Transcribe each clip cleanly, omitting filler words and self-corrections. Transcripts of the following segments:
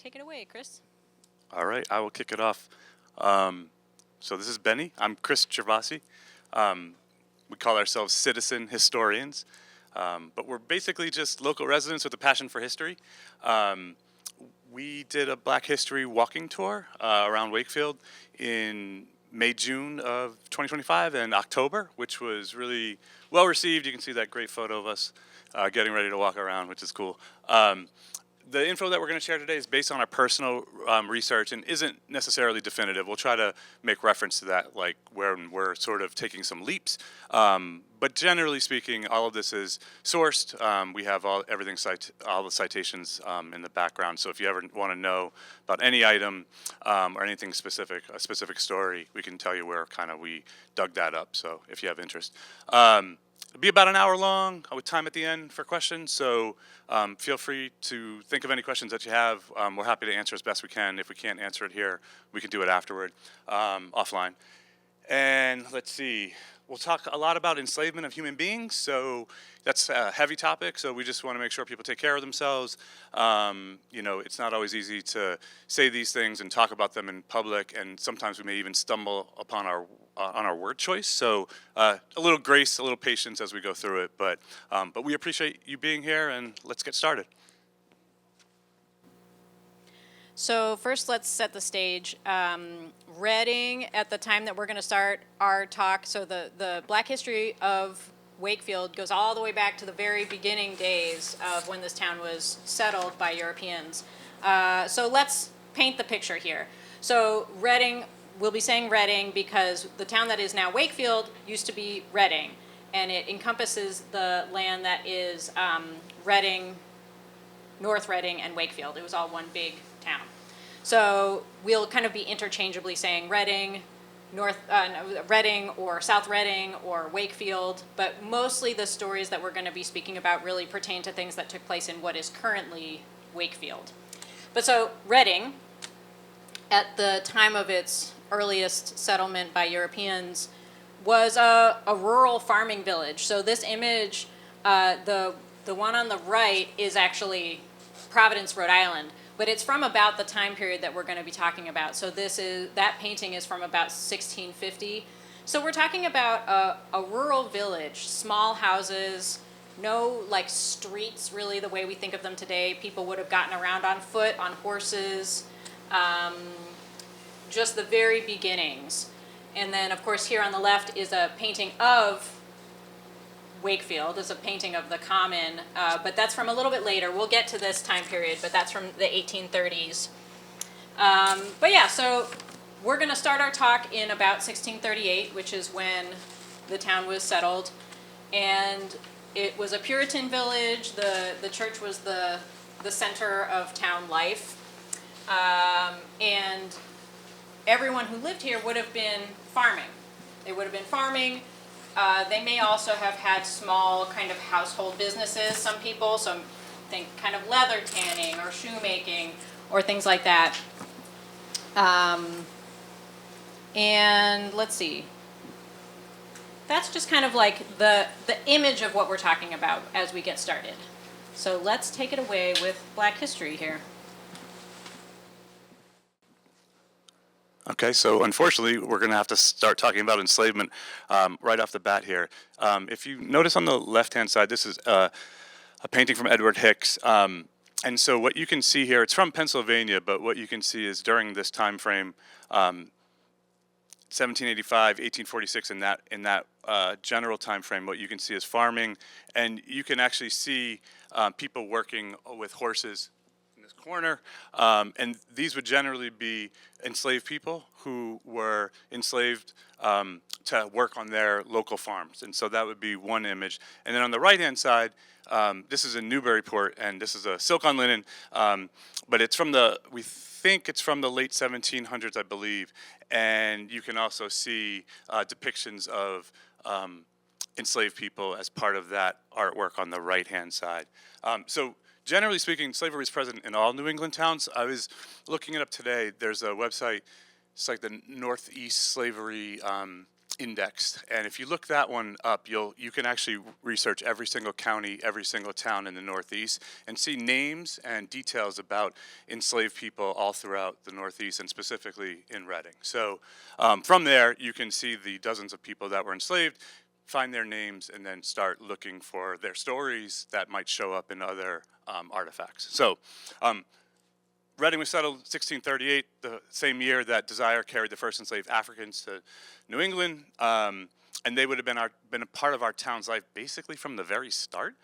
take it away, Chris. All right, I will kick it off. So this is Benny. I'm Chris Gervasi. We call ourselves citizen historians, but we're basically just local residents with a passion for history. Um, we did a Black History walking tour around Wakefield in May, June of 2025 and October, which was really well received. You can see that great photo of us getting ready to walk around, which is cool. The info that we're going to share today is based on our personal research and isn't necessarily definitive. We'll try to make reference to that, like when we're sort of taking some leaps. But generally speaking, all of this is sourced. We have all the citations in the background. So if you ever want to know about any item or anything specific, a specific story, we can tell you where kind of we dug that up. So if you have interest. It'll be about an hour long with time at the end for questions, so feel free to think of any questions that you have. We're happy to answer as best we can. If we can't answer it here, we can do it afterward, offline. And let's see, we'll talk a lot about enslavement of human beings, so that's a heavy topic, so we just want to make sure people take care of themselves. It's not always easy to say these things and talk about them in public, and sometimes we may even stumble upon on our word choice, so a little grace, a little patience as we go through it, but we appreciate you being here, and let's get started. So first, let's set the stage. Reading, at the time that we're going to start our talk, so the Black history of Wakefield goes all the way back to the very beginning days of when this town was settled by Europeans. So let's paint the picture here. So Reading, we'll be saying Reading because the town that is now Wakefield used to be Reading, and it encompasses the land that is Reading, North Reading, and Wakefield. It was all one big town. So we'll kind of be interchangeably saying Reading, Reading or South Reading or Wakefield, but mostly the stories that we're going to be speaking about really pertain to things that took place in what is currently Wakefield. But so Reading, at the time of its earliest settlement by Europeans, was a rural farming village. So this image, the one on the right, is actually Providence, Rhode Island, but it's from about the time period that we're going to be talking about. So that painting is from about 1650. So we're talking about a rural village, small houses, no like streets really the way we think of them today. People would have gotten around on foot, on horses, just the very beginnings. And then of course here on the left is a painting of Wakefield, is a painting of the common, but that's from a little bit later. We'll get to this time period, but that's from the 1830s. But yeah, so we're going to start our talk in about 1638, which is when the town was settled. And it was a Puritan village. The church was the center of town life. And everyone who lived here would have been farming. They would have been farming. They may also have had small kind of household businesses, some people, so think kind of leather tanning or shoemaking or things like that. And let's see. That's just kind of like the image of what we're talking about as we get started. So let's take it away with Black history here. Okay, so unfortunately, we're going to have to start talking about enslavement right off the bat here. If you notice on the left-hand side, this is a painting from Edward Hicks. And so what you can see here, it's from Pennsylvania, but what you can see is during this time frame, 1785, 1846, in that general time frame, what you can see is farming, and you can actually see people working with horses in this corner, and these would generally be enslaved people who were enslaved to work on their local farms, and so that would be one image. And then on the right-hand side, this is in Newburyport, and this is a silk on linen, but it's from we think it's from the late 1700s, I believe, and you can also see depictions of enslaved people as part of that artwork on the right-hand side. So generally speaking, slavery is present in all New England towns. I was looking it up today. There's a website, it's like the Northeast Slavery indexed. And if you look that one up, you can actually research every single county, every single town in the Northeast, and see names and details about enslaved people all throughout the Northeast, and specifically in Reading. So from there, you can see the dozens of people that were enslaved, find their names, and then start looking for their stories that might show up in other artifacts. So Reading was settled 1638, the same year that Desire carried the first enslaved Africans to New England, and they would have been a part of our town's life basically from the very start.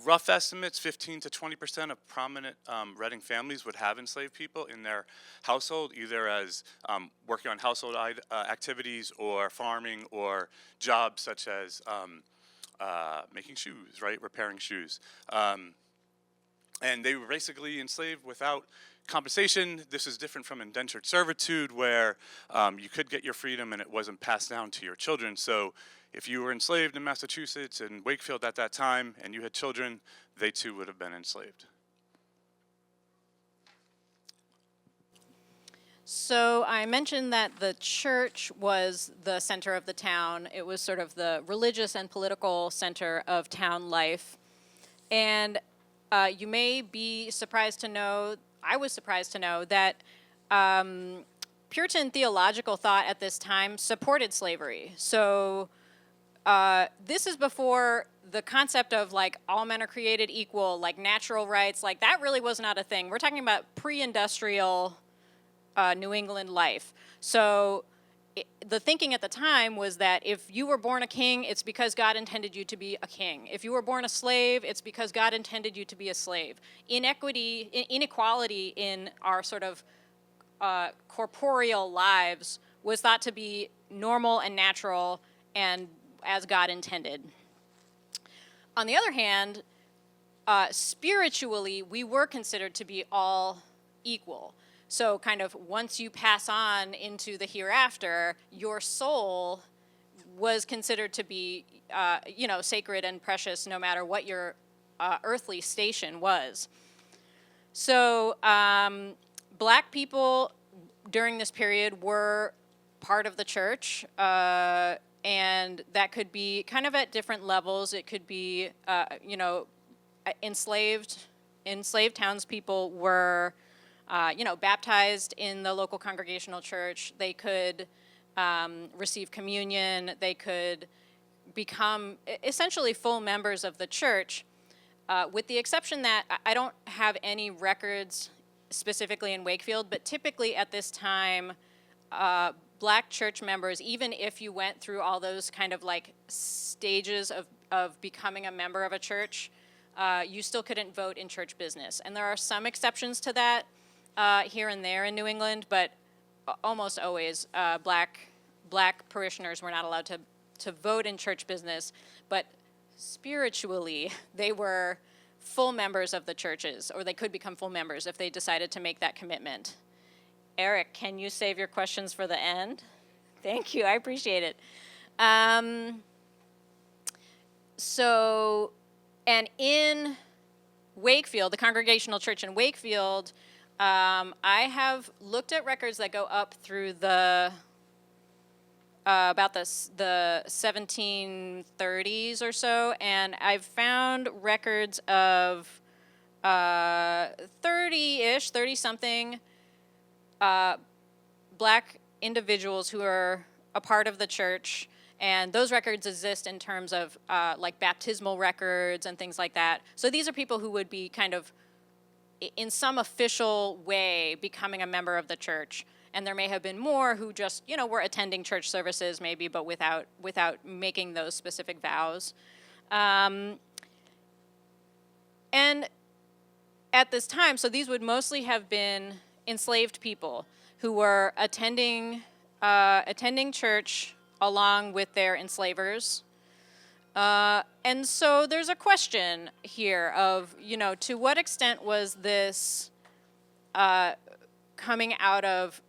Rough estimates: 15 to 20% of prominent Reading families would have enslaved people in their household, either as working on household activities, or farming, or jobs such as making shoes, right, repairing shoes. And they were basically enslaved without compensation. This is different from indentured servitude, where you could get your freedom and it wasn't passed down to your children. So if you were enslaved in Massachusetts and Wakefield at that time and you had children, they too would have been enslaved. So I mentioned that the church was the center of the town. It was sort of the religious and political center of town life. And you may be surprised to know, I was surprised to know, that Puritan theological thought at this time supported slavery. So this is before the concept of like all men are created equal, like natural rights, like that really was not a thing. We're talking about pre-industrial New England life. So the thinking at the time was that if you were born a king, it's because God intended you to be a king. If you were born a slave, it's because God intended you to be a slave. Inequality in our sort of corporeal lives was thought to be normal and natural and as God intended. On the other hand, spiritually, we were considered to be all equal. So kind of once you pass on into the hereafter, your soul was considered to be, sacred and precious no matter what your earthly station was. So black people during this period were part of the church, and that could be kind of at different levels. It could be, enslaved townspeople were baptized in the local congregational church. They could receive communion. They could become essentially full members of the church, with the exception that I don't have any records specifically in Wakefield, but typically at this time, black church members, even if you went through all those kind of like stages of becoming a member of a church, you still couldn't vote in church business. And there are some exceptions to that here and there in New England, but almost always black parishioners were not allowed to vote in church business, but spiritually they were full members of the churches, or they could become full members if they decided to make that commitment. Eric, can you save your questions for the end? Thank you, I appreciate it. And in Wakefield, the Congregational Church in Wakefield, I have looked at records that go up through the about the 1730s or so, and I've found records of 30-something black individuals who are a part of the church, and those records exist in terms of like baptismal records and things like that. So these are people who would be kind of in some official way becoming a member of the church. And there may have been more who just, were attending church services maybe, but without making those specific vows. And at this time, so these would mostly have been enslaved people who were attending church along with their enslavers. And so there's a question here of, to what extent was this coming out of,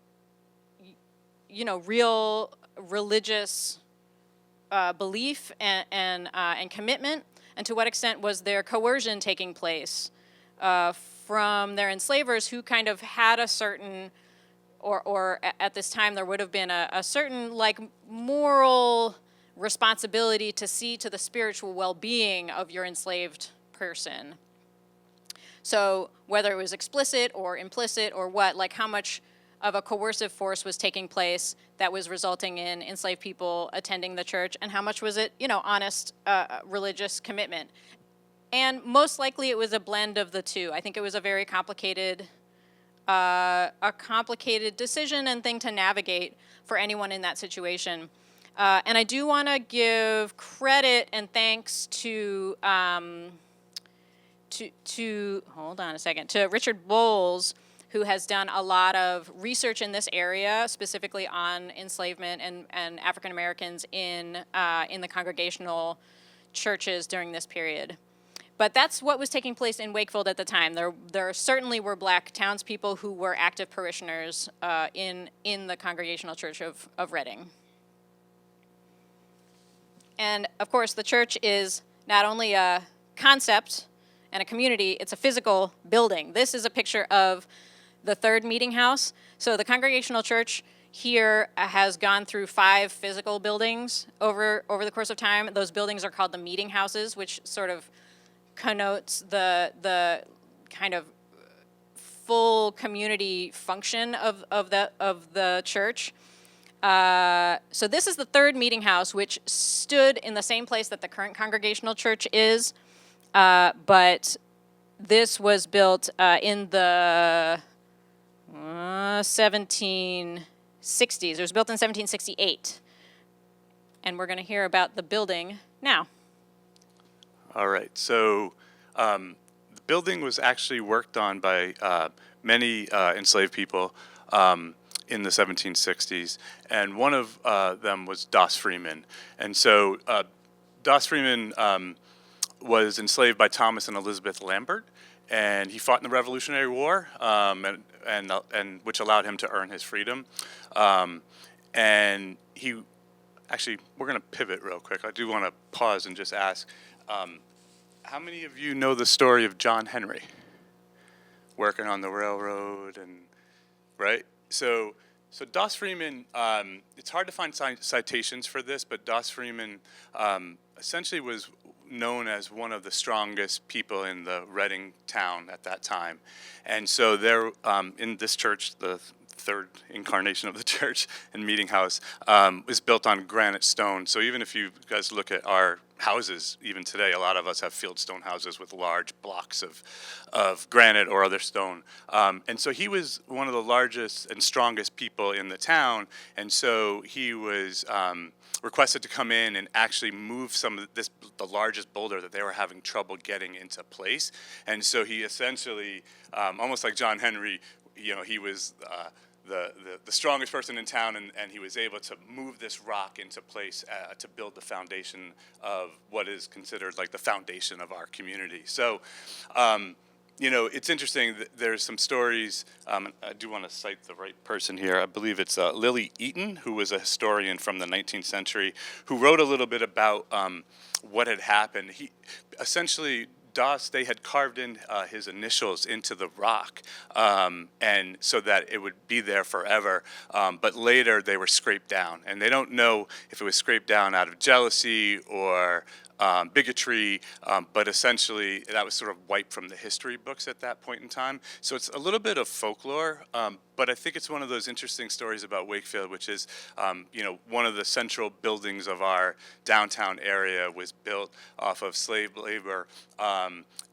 real religious belief and commitment, and to what extent was there coercion taking place from their enslavers who kind of had a certain at this time there would have been a certain like moral responsibility to see to the spiritual well-being of your enslaved person. So whether it was explicit or implicit or what, like how much of a coercive force was taking place that was resulting in enslaved people attending the church, and how much was it, honest religious commitment. And most likely it was a blend of the two. I think it was a very complicated decision and thing to navigate for anyone in that situation. And I do want to give credit and thanks to hold on a second, to Richard Bowles, who has done a lot of research in this area, specifically on enslavement and African Americans in the congregational churches during this period. But that's what was taking place in Wakefield at the time. There certainly were black townspeople who were active parishioners in the Congregational Church of Reading. And of course, the church is not only a concept and a community, it's a physical building. This is a picture of the third meeting house. So the Congregational Church here has gone through 5 physical buildings over the course of time. Those buildings are called the meeting houses, which sort of connotes the kind of full community function of the church. So this is the third meeting house, which stood in the same place that the current Congregational Church is, but this was built in the 1760s. It was built in 1768. And we're going to hear about the building now. All right. So the building was actually worked on by many enslaved people in the 1760s, and one of them was Doss Freeman. And so Doss Freeman was enslaved by Thomas and Elizabeth Lambert, and he fought in the Revolutionary War, and which allowed him to earn his freedom. And he actually, we're going to pivot real quick. I do want to pause and just ask, how many of you know the story of John Henry working on the railroad and right? So Doss Freeman, it's hard to find citations for this, but Doss Freeman essentially was known as one of the strongest people in the Reading town at that time. And so there, in this church, the third incarnation of the church and meeting house, is built on granite stone. So even if you guys look at our houses, even today, a lot of us have fieldstone houses with large blocks of granite or other stone. And so he was one of the largest and strongest people in the town. And so he was requested to come in and actually move some of the largest boulder that they were having trouble getting into place. And so he essentially, almost like John Henry, he was the strongest person in town, and he was able to move this rock into place to build the foundation of what is considered like the foundation of our community. So, it's interesting. There's some stories. I do want to cite the right person here. I believe it's Lily Eaton, who was a historian from the 19th century, who wrote a little bit about what had happened. He essentially, Doss, they had carved in his initials into the rock, and so that it would be there forever. But later they were scraped down, and they don't know if it was scraped down out of jealousy or bigotry, but essentially that was sort of wiped from the history books at that point in time. So it's a little bit of folklore, but I think it's one of those interesting stories about Wakefield, which is, one of the central buildings of our downtown area was built off of slave labor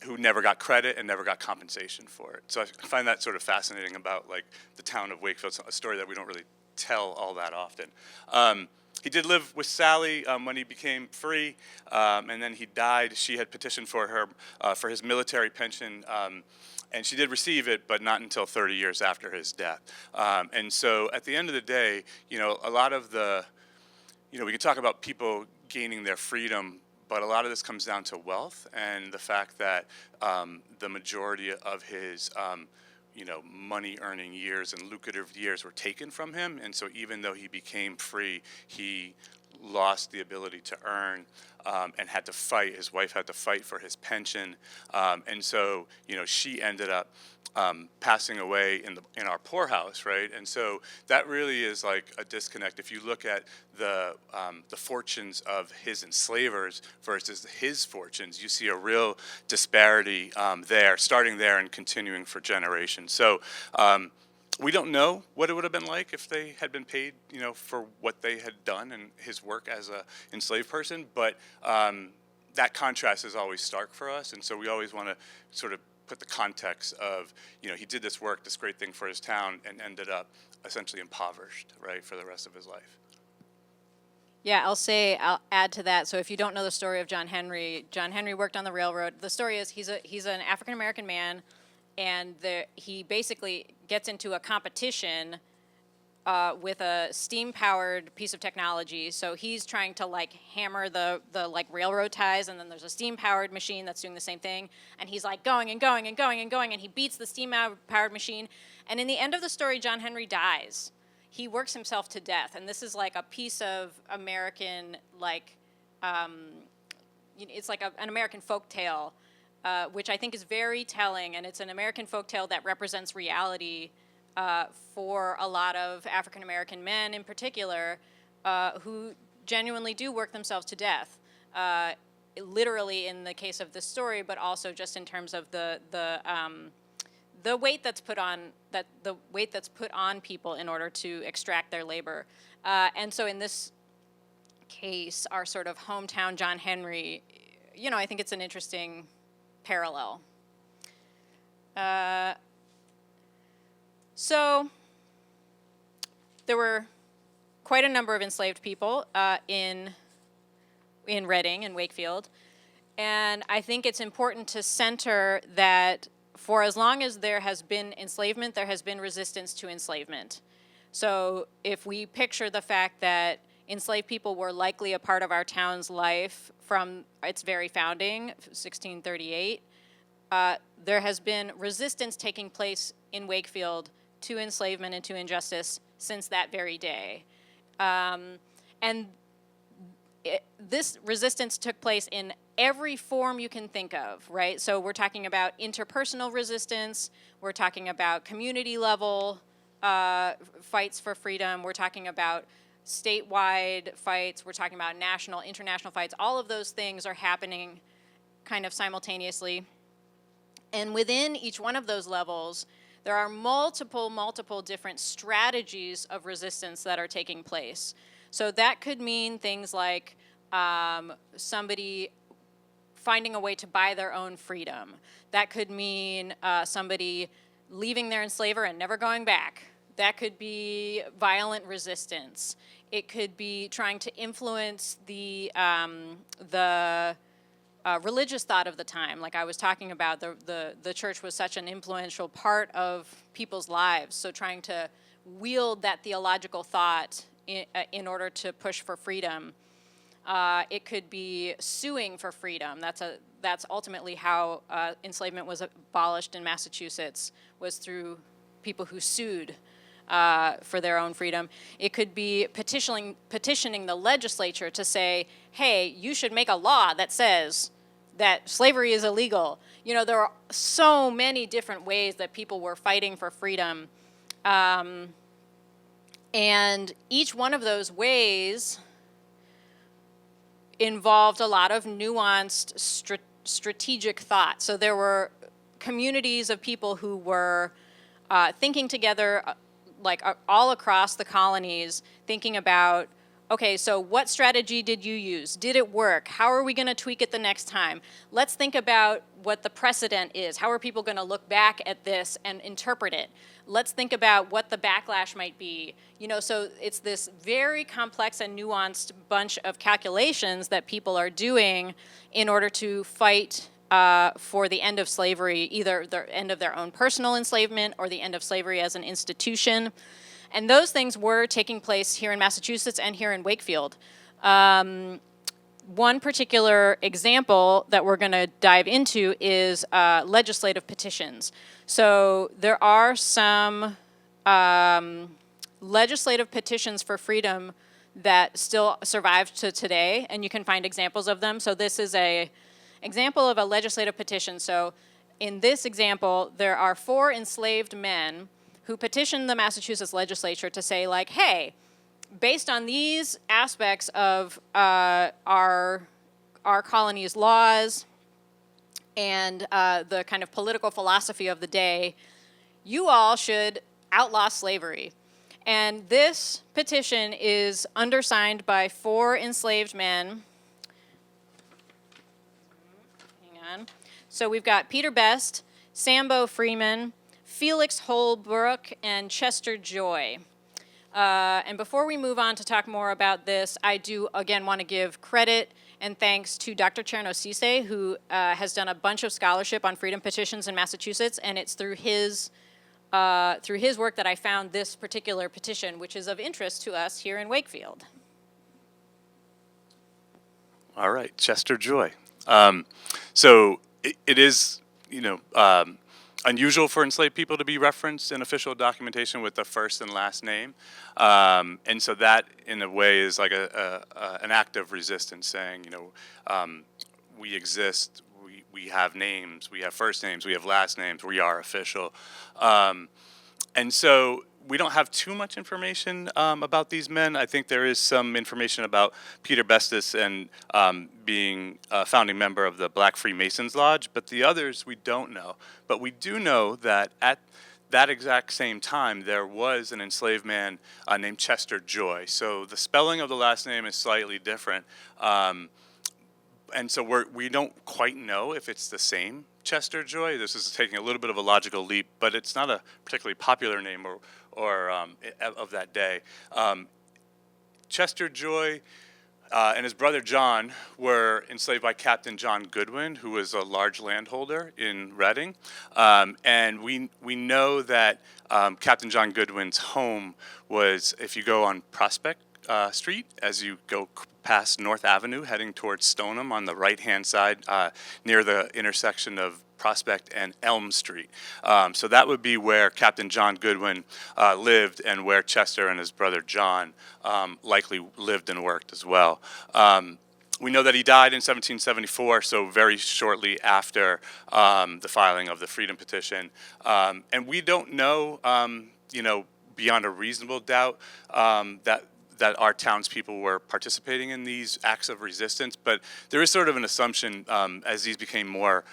who never got credit and never got compensation for it. So I find that sort of fascinating about like the town of Wakefield, a story that we don't really tell all that often. He did live with Sally when he became free, and then he died. She had petitioned for his military pension, and she did receive it, but not until 30 years after his death. And so at the end of the day, a lot of we can talk about people gaining their freedom, but a lot of this comes down to wealth and the fact that the majority of his money-earning years and lucrative years were taken from him. And so even though he became free, he lost the ability to earn, and had to fight. His wife had to fight for his pension, and so she ended up passing away in our poorhouse, right? And so that really is like a disconnect. If you look at the fortunes of his enslavers versus his fortunes, you see a real disparity there, starting there and continuing for generations. So. We don't know what it would have been like if they had been paid, for what they had done and his work as a enslaved person. But that contrast is always stark for us, and so we always want to sort of put the context of, he did this work, this great thing for his town, and ended up essentially impoverished, right, for the rest of his life. Yeah, I'll add to that. So if you don't know the story of John Henry worked on the railroad. The story is he's an African American man, and he basically gets into a competition with a steam-powered piece of technology. So he's trying to like hammer the like railroad ties, and then there's a steam-powered machine that's doing the same thing. And he's like going and going and going and going, and he beats the steam-powered machine. And in the end of the story, John Henry dies. He works himself to death, and this is like a piece of American it's like an American folk tale. Which I think is very telling, and it's an American folktale that represents reality for a lot of African American men in particular who genuinely do work themselves to death, literally in the case of this story, but also just in terms of the weight that's put on people in order to extract their labor. And so in this case, our sort of hometown John Henry, I think it's an interesting parallel. So there were quite a number of enslaved people in Reading and Wakefield, and I think it's important to center that for as long as there has been enslavement, there has been resistance to enslavement. So if we picture the fact that enslaved people were likely a part of our town's life from its very founding, 1638. There has been resistance taking place in Wakefield to enslavement and to injustice since that very day. This resistance took place in every form you can think of, right? So we're talking about interpersonal resistance, we're talking about community level fights for freedom, we're talking about statewide fights, we're talking about national, international fights. All of those things are happening kind of simultaneously. And within each one of those levels, there are multiple different strategies of resistance that are taking place. So that could mean things like somebody finding a way to buy their own freedom. That could mean somebody leaving their enslaver and never going back. That could be violent resistance. It could be trying to influence the religious thought of the time. Like I was talking about, the church was such an influential part of people's lives. So trying to wield that theological thought in order to push for freedom. It could be suing for freedom. That's ultimately how enslavement was abolished in Massachusetts, was through people who sued for their own freedom. It could be petitioning the legislature to say, hey, you should make a law that says that slavery is illegal. There are so many different ways that people were fighting for freedom. And each one of those ways involved a lot of nuanced strategic thought. So there were communities of people who were thinking together, all across the colonies, thinking about, okay, so what strategy did you use? Did it work? How are we going to tweak it the next time? Let's think about what the precedent is. How are people going to look back at this and interpret it? Let's think about what the backlash might be. So it's this very complex and nuanced bunch of calculations that people are doing in order to fight for the end of slavery, either the end of their own personal enslavement or the end of slavery as an institution. And those things were taking place here in Massachusetts and here in Wakefield. One particular example that we're going to dive into is legislative petitions. So there are some legislative petitions for freedom that still survive to today, and you can find examples of them. So this is a example of a legislative petition. So in this example, there are 4 enslaved men who petitioned the Massachusetts legislature to say, like, hey, based on these aspects of our colony's laws and the kind of political philosophy of the day, you all should outlaw slavery. And this petition is undersigned by 4 enslaved men. Hang on. So we've got Peter Best, Sambo Freeman, Felix Holbrook, and Chester Joy. And before we move on to talk more about this, I do, again, want to give credit and thanks to Dr. Cherno Cisse, who has done a bunch of scholarship on freedom petitions in Massachusetts, and it's through his work that I found this particular petition, which is of interest to us here in Wakefield. All right, Chester Joy. So it is, unusual for enslaved people to be referenced in official documentation with the first and last name. And so that, in a way, is like an act of resistance, saying, we exist, we have names, we have first names, we have last names, we are official. And so we don't have too much information about these men. I think there is some information about Peter Bestis and being a founding member of the Black Freemasons Lodge, but the others we don't know. But we do know that at that exact same time, there was an enslaved man named Chester Joy. So the spelling of the last name is slightly different. And so we don't quite know if it's the same Chester Joy. This is taking a little bit of a logical leap, but it's not a particularly popular name or of that day. Chester Joy and his brother John were enslaved by Captain John Goodwin, who was a large landholder in Reading. And we know that Captain John Goodwin's home was, if you go on Prospect Street, as you go past North Avenue, heading towards Stoneham on the right-hand side, near the intersection of Prospect and Elm Street. So that would be where Captain John Goodwin lived, and where Chester and his brother John likely lived and worked as well. We know that he died in 1774, so very shortly after the filing of the Freedom Petition. And we don't know, beyond a reasonable doubt, that our townspeople were participating in these acts of resistance, but there is sort of an assumption as these became more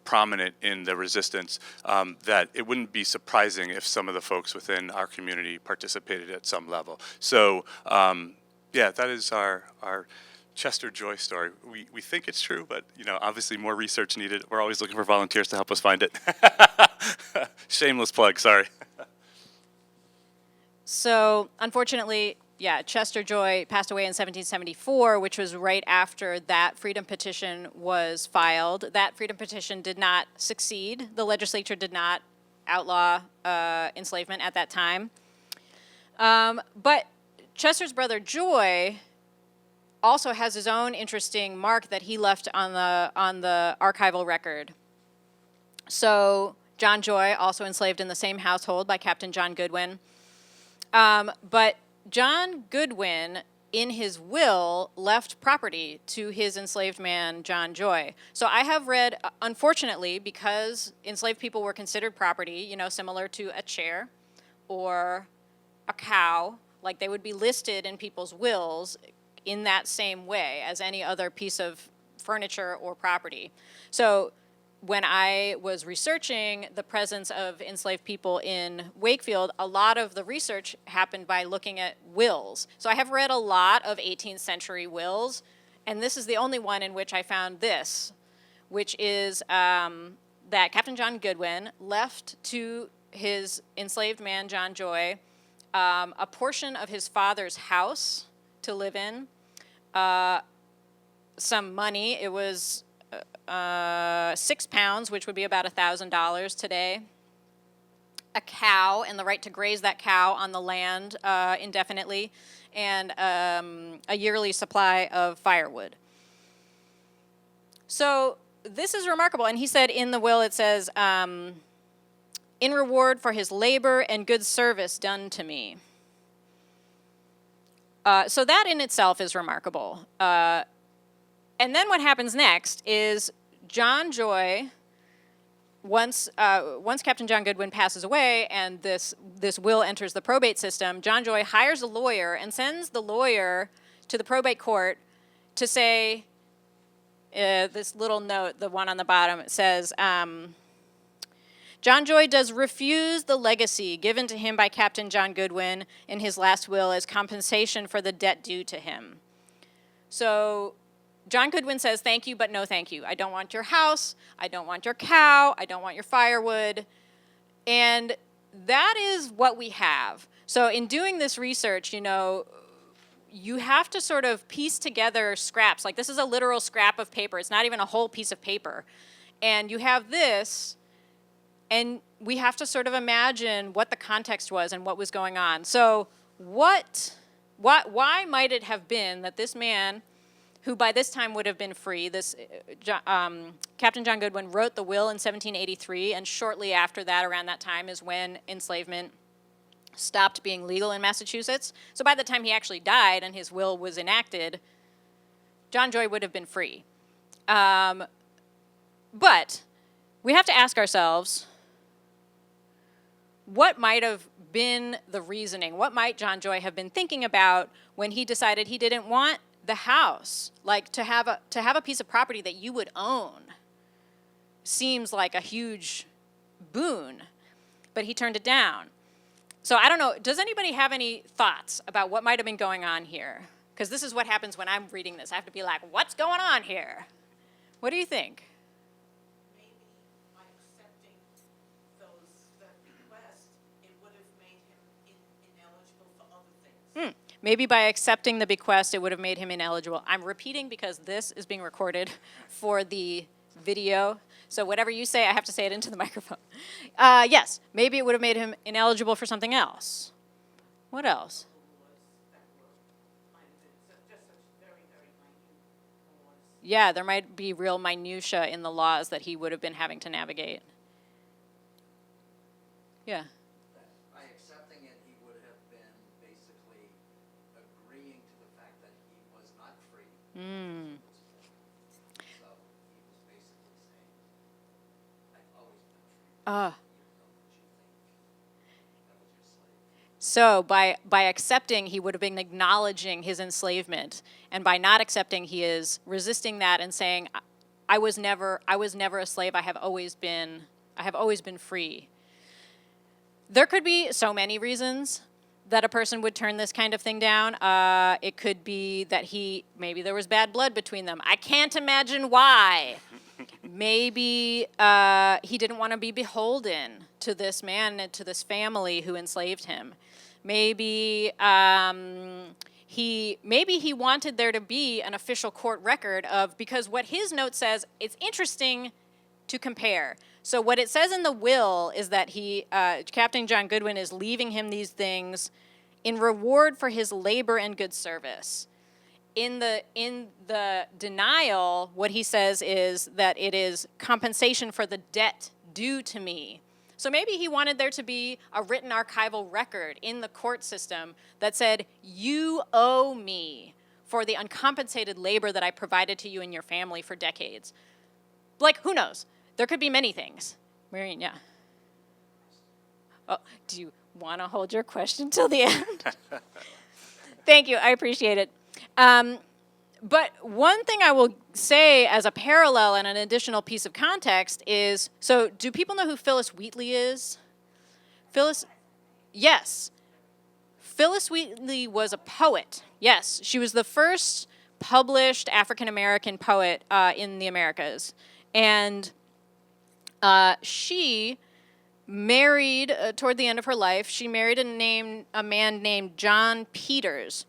prominent in the resistance that it wouldn't be surprising if some of the folks within our community participated at some level. So that is our Chester Joy story. We think it's true, but obviously more research needed. We're always looking for volunteers to help us find it. Shameless plug, sorry. So unfortunately, Chester Joy passed away in 1774, which was right after that freedom petition was filed. That freedom petition did not succeed. The legislature did not outlaw enslavement at that time. But Chester's brother Joy also has his own interesting mark that he left on the archival record. So John Joy, also enslaved in the same household by Captain John Goodwin. But John Goodwin, in his will, left property to his enslaved man, John Joy. So I have read, unfortunately, because enslaved people were considered property, similar to a chair or a cow, like they would be listed in people's wills in that same way as any other piece of furniture or property. So when I was researching the presence of enslaved people in Wakefield, a lot of the research happened by looking at wills. So I have read a lot of 18th century wills, and this is the only one in which I found this, which is that Captain John Goodwin left to his enslaved man, John Joy, a portion of his father's house to live in, some money. It was £6, which would be about $1,000 today, a cow and the right to graze that cow on the land indefinitely, and a yearly supply of firewood. So this is remarkable. And he said in the will, it says, in reward for his labor and good service done to me. So that in itself is remarkable. And then what happens next is John Joy, once Captain John Goodwin passes away and this will enters the probate system, John Joy hires a lawyer and sends the lawyer to the probate court to say, this little note, the one on the bottom, it says, John Joy does refuse the legacy given to him by Captain John Goodwin in his last will as compensation for the debt due to him. So John Goodwin says, thank you, but no thank you. I don't want your house. I don't want your cow. I don't want your firewood. And that is what we have. So in doing this research, you have to sort of piece together scraps. Like, this is a literal scrap of paper. It's not even a whole piece of paper. And you have this, and we have to sort of imagine what the context was and what was going on. So why might it have been that this man, who by this time would have been free, Captain John Goodwin wrote the will in 1783, and shortly after that, around that time, is when enslavement stopped being legal in Massachusetts. So by the time he actually died and his will was enacted, John Joy would have been free. But we have to ask ourselves, what might have been the reasoning? What might John Joy have been thinking about when he decided he didn't want the house? Like, to have a piece of property that you would own seems like a huge boon, but he turned it down. So I don't know, does anybody have any thoughts about what might have been going on here? Because this is what happens when I'm reading this. I have to be like, what's going on here? What do you think? Maybe by accepting that request, it would have made him ineligible for other things. Maybe by accepting the bequest, it would have made him ineligible. I'm repeating because this is being recorded for the video. So whatever you say, I have to say it into the microphone. Yes, maybe it would have made him ineligible for something else. What else? Yeah, there might be real minutia in the laws that he would have been having to navigate. Yeah. By accepting it, he would have been basically agreeing to the fact that he was not free. So he was basically saying, I've always been free. Even though what you think that was your slave. So by accepting, he would have been acknowledging his enslavement, and by not accepting, he is resisting that and saying, I was never a slave. I have always been free. There could be so many reasons that a person would turn this kind of thing down. It could be that maybe there was bad blood between them. I can't imagine why. Maybe he didn't want to be beholden to this man and to this family who enslaved him. Maybe he wanted there to be an official court record because what his note says, it's interesting to compare. So what it says in the will is that Captain John Goodwin is leaving him these things in reward for his labor and good service. In the denial, what he says is that it is compensation for the debt due to me. So maybe he wanted there to be a written archival record in the court system that said, you owe me for the uncompensated labor that I provided to you and your family for decades. Like, who knows? There could be many things. Marion, yeah. Oh, do you want to hold your question till the end? Thank you. I appreciate it. But one thing I will say as a parallel and an additional piece of context is, so do people know who Phyllis Wheatley is? Yes. Phyllis Wheatley was a poet. Yes, she was the first published African-American poet in the Americas. And she married, toward the end of her life, she married a man named John Peters.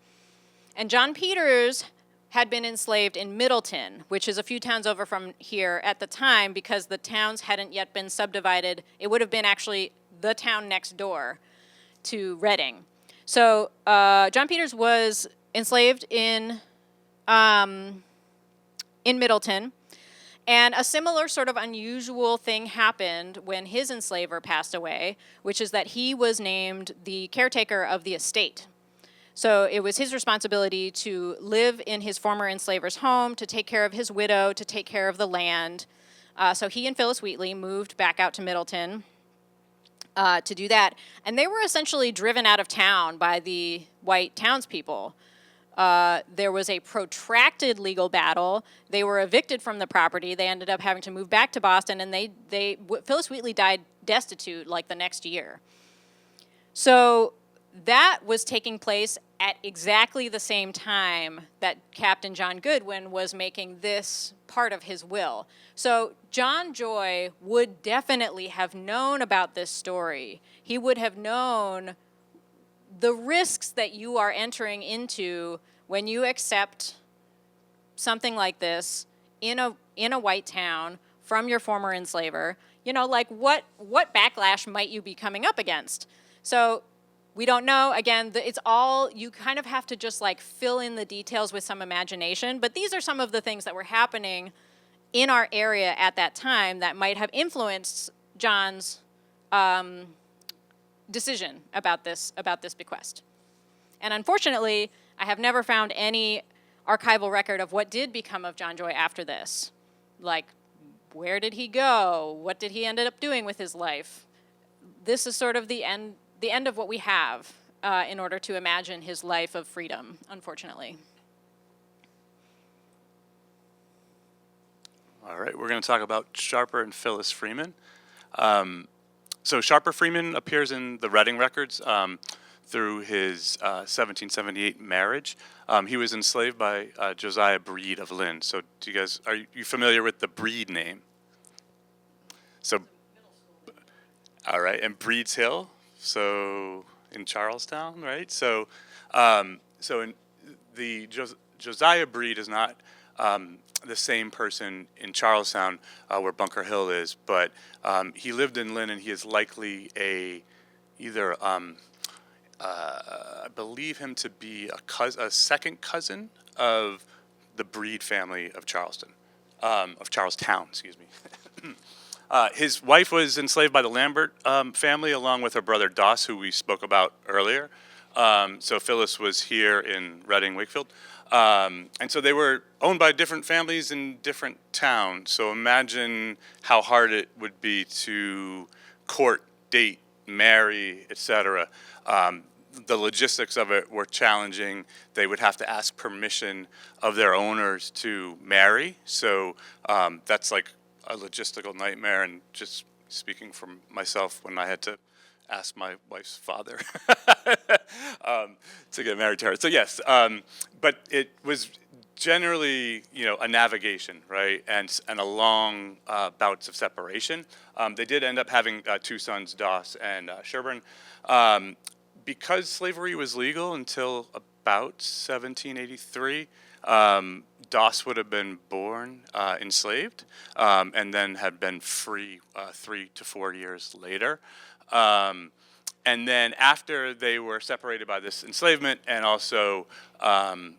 And John Peters had been enslaved in Middleton, which is a few towns over from here at the time, because the towns hadn't yet been subdivided. It would have been actually the town next door to Reading. So John Peters was enslaved in Middleton. And a similar sort of unusual thing happened when his enslaver passed away, which is that he was named the caretaker of the estate. So it was his responsibility to live in his former enslaver's home, to take care of his widow, to take care of the land. So he and Phyllis Wheatley moved back out to Middleton to do that. And they were essentially driven out of town by the white townspeople. There was a protracted legal battle. They were evicted from the property. They ended up having to move back to Boston, and Phyllis Wheatley died destitute like the next year. So that was taking place at exactly the same time that Captain John Goodwin was making this part of his will. So John Joy would definitely have known about this story. He would have known the risks that you are entering into when you accept something like this in a white town from your former enslaver. You know, like what backlash might you be coming up against? So we don't know. Again, it's all, you kind of have to just like fill in the details with some imagination. But these are some of the things that were happening in our area at that time that might have influenced John's decision about this bequest. And unfortunately, I have never found any archival record of what did become of John Joy after this. Like, where did he go? What did he end up doing with his life? This is sort of the end of what we have in order to imagine his life of freedom, unfortunately. All right, we're going to talk about Sharper and Phyllis Freeman. So Sharper Freeman appears in the Reading records through his 1778 marriage. He was enslaved by Josiah Breed of Lynn. So are you familiar with the Breed name? So, all right, and Breed's Hill, so in Charlestown, right? So, in Josiah Breed is not the same person in Charlestown where Bunker Hill is, but he lived in Lynn, and he is likely I believe him to be a second cousin of the Breed family of Charlestown, excuse me. His wife was enslaved by the Lambert family along with her brother Doss, who we spoke about earlier. So Phyllis was here in Reading, Wakefield. And so they were owned by different families in different towns. So imagine how hard it would be to court, date, marry, etc. The logistics of it were challenging. They would have to ask permission of their owners to marry. So that's like a logistical nightmare. And just speaking for myself, when I had to ask my wife's father to get married to her. So yes, but it was generally, a navigation, right, and a long bouts of separation. They did end up having two sons, Doss and Sherburne. Because slavery was legal until about 1783, Doss would have been born enslaved and then had been free 3 to 4 years later. And then after they were separated by this enslavement and also, after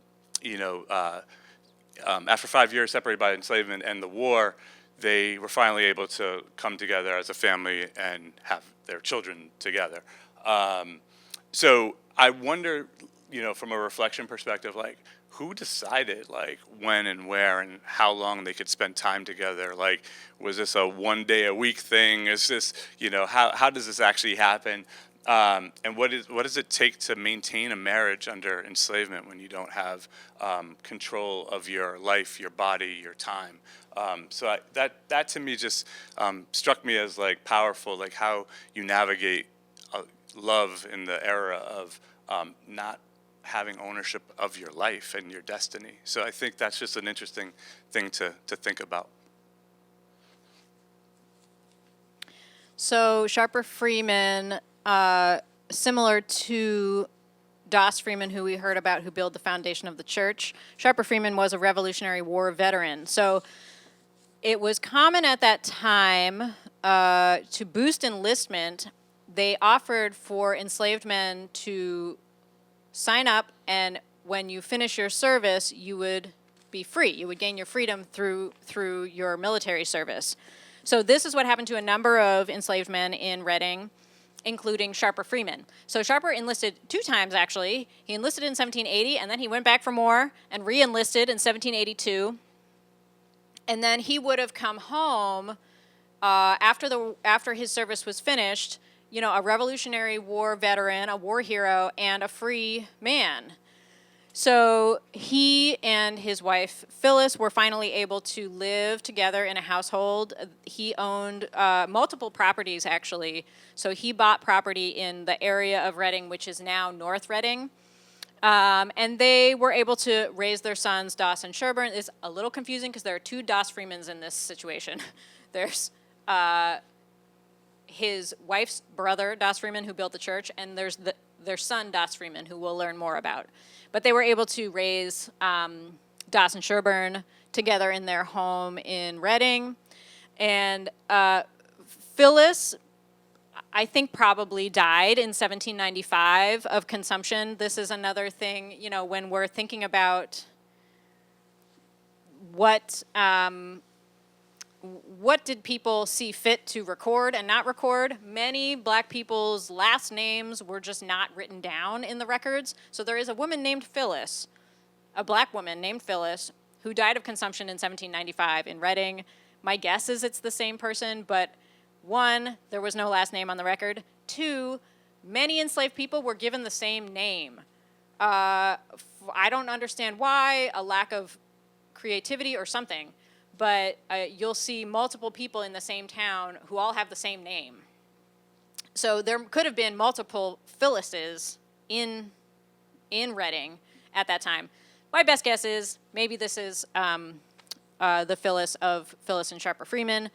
5 years separated by enslavement and the war, they were finally able to come together as a family and have their children together. So I wonder, from a reflection perspective, like, who decided, like, when and where and how long they could spend time together? Like, was this a 1 day a week thing? Is this, how does this actually happen? And what does it take to maintain a marriage under enslavement when you don't have control of your life, your body, your time? So that to me just struck me as like powerful, like how you navigate love in the era of not having ownership of your life and your destiny. So I think that's just an interesting thing to think about. So Sharper Freeman, similar to Doss Freeman, who we heard about, who built the foundation of the church, Sharper Freeman was a Revolutionary War veteran. So it was common at that time to boost enlistment. They offered for enslaved men to sign up, and when you finish your service, you would be free. You would gain your freedom through your military service. So this is what happened to a number of enslaved men in Reading. including Sharper Freeman. So Sharper enlisted 2 times, actually. He enlisted in 1780, and then he went back for more and re-enlisted in 1782. And then he would have come home after his service was finished, a Revolutionary War veteran, a war hero, and a free man. So he and his wife Phyllis were finally able to live together in a household. He owned multiple properties, actually. So he bought property in the area of Reading, which is now North Reading. And they were able to raise their sons, Doss and Sherburne. It's a little confusing because there are 2 Doss Freemans in this situation. There's his wife's brother, Doss Freeman, who built the church, and there's their son, Doss Freeman, who we'll learn more about. But they were able to raise Doss and Sherburne together in their home in Reading. And Phyllis, I think, probably died in 1795 of consumption. This is another thing, when we're thinking about what did people see fit to record and not record? Many black people's last names were just not written down in the records. So there is a woman named Phyllis, a black woman named Phyllis, who died of consumption in 1795 in Reading. My guess is it's the same person, but 1, there was no last name on the record. 2, many enslaved people were given the same name. I don't understand why, a lack of creativity or something. But you'll see multiple people in the same town who all have the same name. So there could have been multiple Phyllises in Reading at that time. My best guess is maybe this is the Phyllis of Phyllis and Sharper Freeman.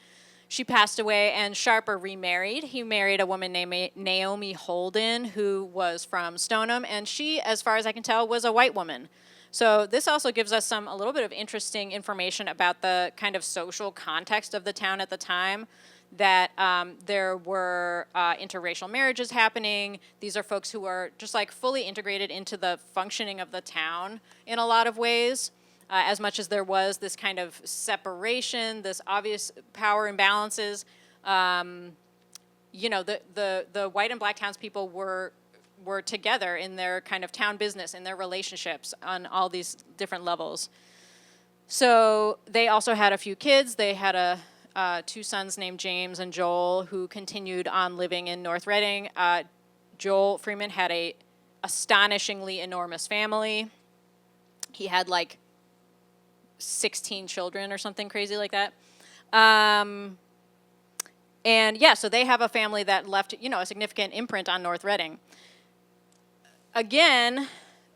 She passed away, and Sharper remarried. He married a woman named Naomi Holden, who was from Stoneham, and she, as far as I can tell, was a white woman. So this also gives us a little bit of interesting information about the kind of social context of the town at the time, that there were interracial marriages happening. These are folks who are just like fully integrated into the functioning of the town in a lot of ways, as much as there was this kind of separation, this obvious power imbalances. The white and black townspeople were together in their kind of town business, in their relationships on all these different levels. So they also had a few kids. They had 2 sons named James and Joel, who continued on living in North Reading. Joel Freeman had a astonishingly enormous family. He had like 16 children or something crazy like that. So they have a family that left, a significant imprint on North Reading. Again,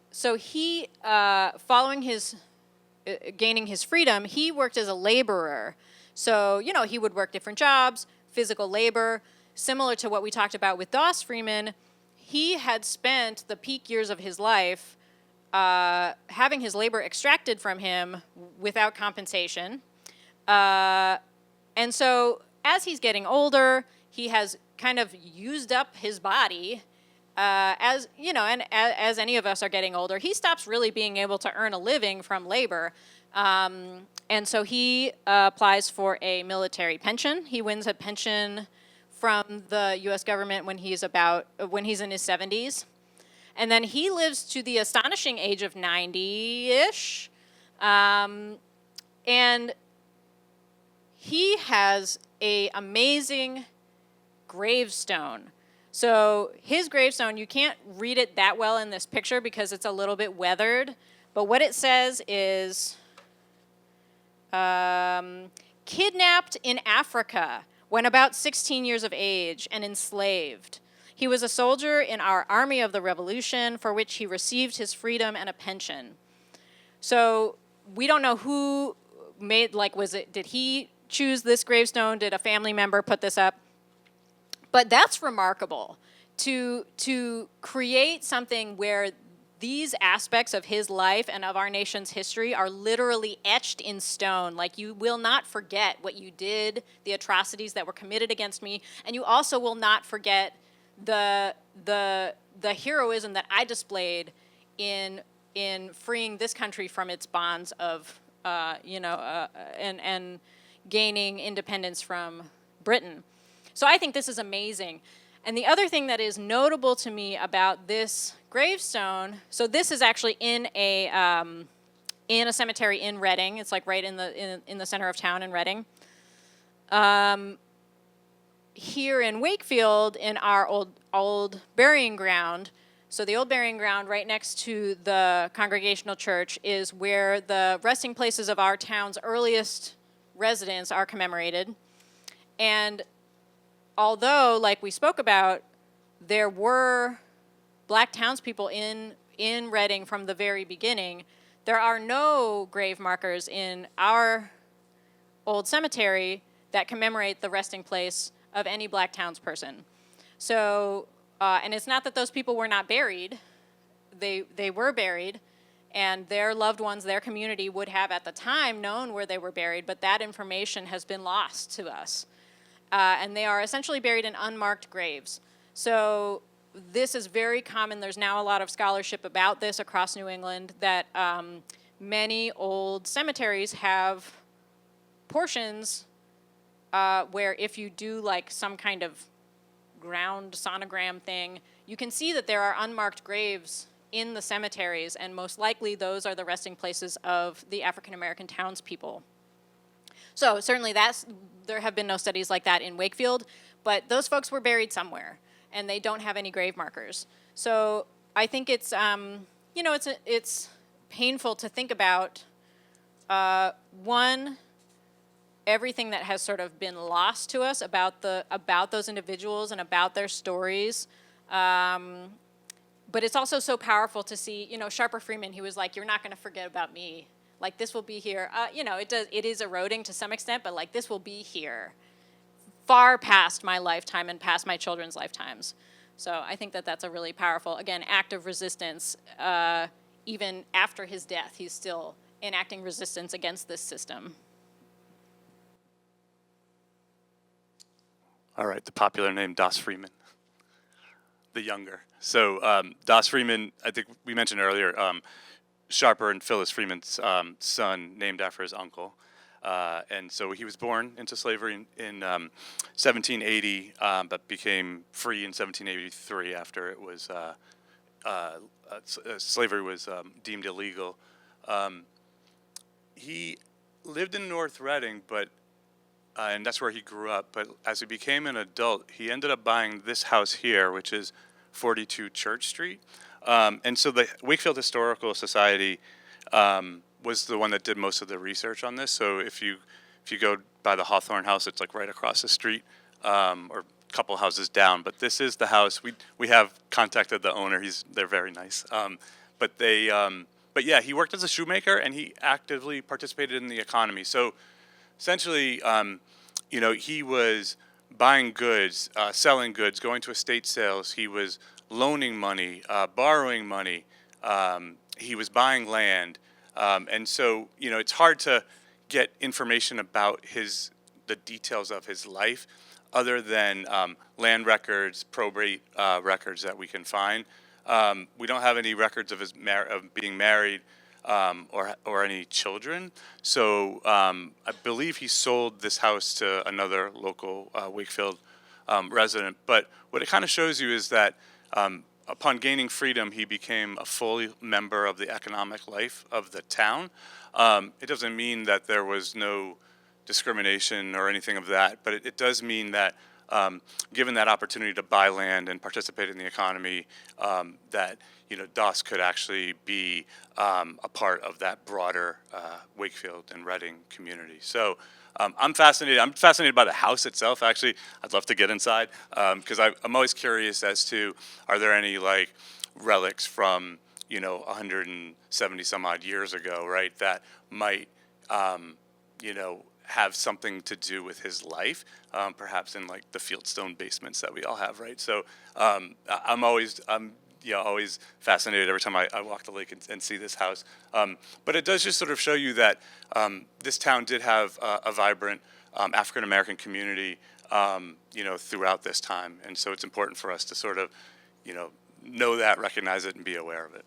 so he, following his, gaining his freedom, he worked as a laborer. So, he would work different jobs, physical labor, similar to what we talked about with Doss Freeman. He had spent the peak years of his life having his labor extracted from him without compensation. And so as he's getting older, he has kind of used up his body. As any of us are getting older, he stops really being able to earn a living from labor. And so he applies for a military pension. He wins a pension from the U.S. government when he's in his 70s. And then he lives to the astonishing age of 90-ish. And he has an amazing gravestone. So his gravestone, you can't read it that well in this picture because it's a little bit weathered. But what it says is, kidnapped in Africa when about 16 years of age and enslaved. He was a soldier in our Army of the Revolution, for which he received his freedom and a pension. So we don't know who did he choose this gravestone? Did a family member put this up? But that's remarkable, to create something where these aspects of his life and of our nation's history are literally etched in stone. Like, you will not forget what you did, the atrocities that were committed against me, and you also will not forget the heroism that I displayed in freeing this country from its bonds of and gaining independence from Britain. So I think this is amazing. And the other thing that is notable to me about this gravestone, so this is actually in a cemetery in Reading. It's like right in the center of town in Reading. Here in Wakefield, in our old burying ground, so the old burying ground right next to the Congregational Church is where the resting places of our town's earliest residents are commemorated. And although, like we spoke about, there were black townspeople in Reading from the very beginning, there are no grave markers in our old cemetery that commemorate the resting place of any black townsperson. So, and it's not that those people were not buried. They were buried, and their loved ones, their community would have at the time known where they were buried, but that information has been lost to us. And they are essentially buried in unmarked graves. So this is very common. There's now a lot of scholarship about this across New England, that many old cemeteries have portions where if you do like some kind of ground sonogram thing, you can see that there are unmarked graves in the cemeteries, and most likely those are the resting places of the African American townspeople. So certainly there have been no studies like that in Wakefield, but those folks were buried somewhere, and they don't have any grave markers. So I think it's it's painful to think about one, everything that has sort of been lost to us about those individuals and about their stories. But it's also so powerful to see, Sharper Freeman, he was like, "You're not going to forget about me. Like, this will be here." It is eroding to some extent, but like, this will be here far past my lifetime and past my children's lifetimes. So I think that that's a really powerful, again, act of resistance. Even after his death, he's still enacting resistance against this system. All right, the popular name Doss Freeman, the younger. So Doss Freeman, I think we mentioned earlier, Sharper and Phyllis Freeman's son, named after his uncle. And so he was born into slavery in 1780, but became free in 1783 after it was slavery was deemed illegal. He lived in North Reading, but and that's where he grew up. But as he became an adult, he ended up buying this house here, which is 42 Church Street. And so the Wakefield Historical Society was the one that did most of the research on this. So if you go by the Hawthorne House, it's like right across the street, or a couple houses down. But this is the house. We have contacted the owner. They're very nice. But yeah, he worked as a shoemaker, and he actively participated in the economy. So essentially, he was buying goods, selling goods, going to estate sales. He was loaning money, borrowing money. He was buying land. And so, it's hard to get information about the details of his life other than land records, probate records that we can find. We don't have any records of of being married or any children. So I believe he sold this house to another local Wakefield resident. But what it kind of shows you is that upon gaining freedom, he became a full member of the economic life of the town. It doesn't mean that there was no discrimination or anything of that, but it does mean that given that opportunity to buy land and participate in the economy, that Doss could actually be a part of that broader Wakefield and Reading community. So I'm fascinated. I'm fascinated by the house itself. Actually, I'd love to get inside because I'm always curious as to, are there any like relics from 170 some odd years ago, right? That might have something to do with his life, perhaps in like the fieldstone basements that we all have, right? So I'm always fascinated every time I walk the lake and see this house. But it does just sort of show you that this town did have a vibrant African American community, throughout this time, and so it's important for us to sort of, know that, recognize it, and be aware of it.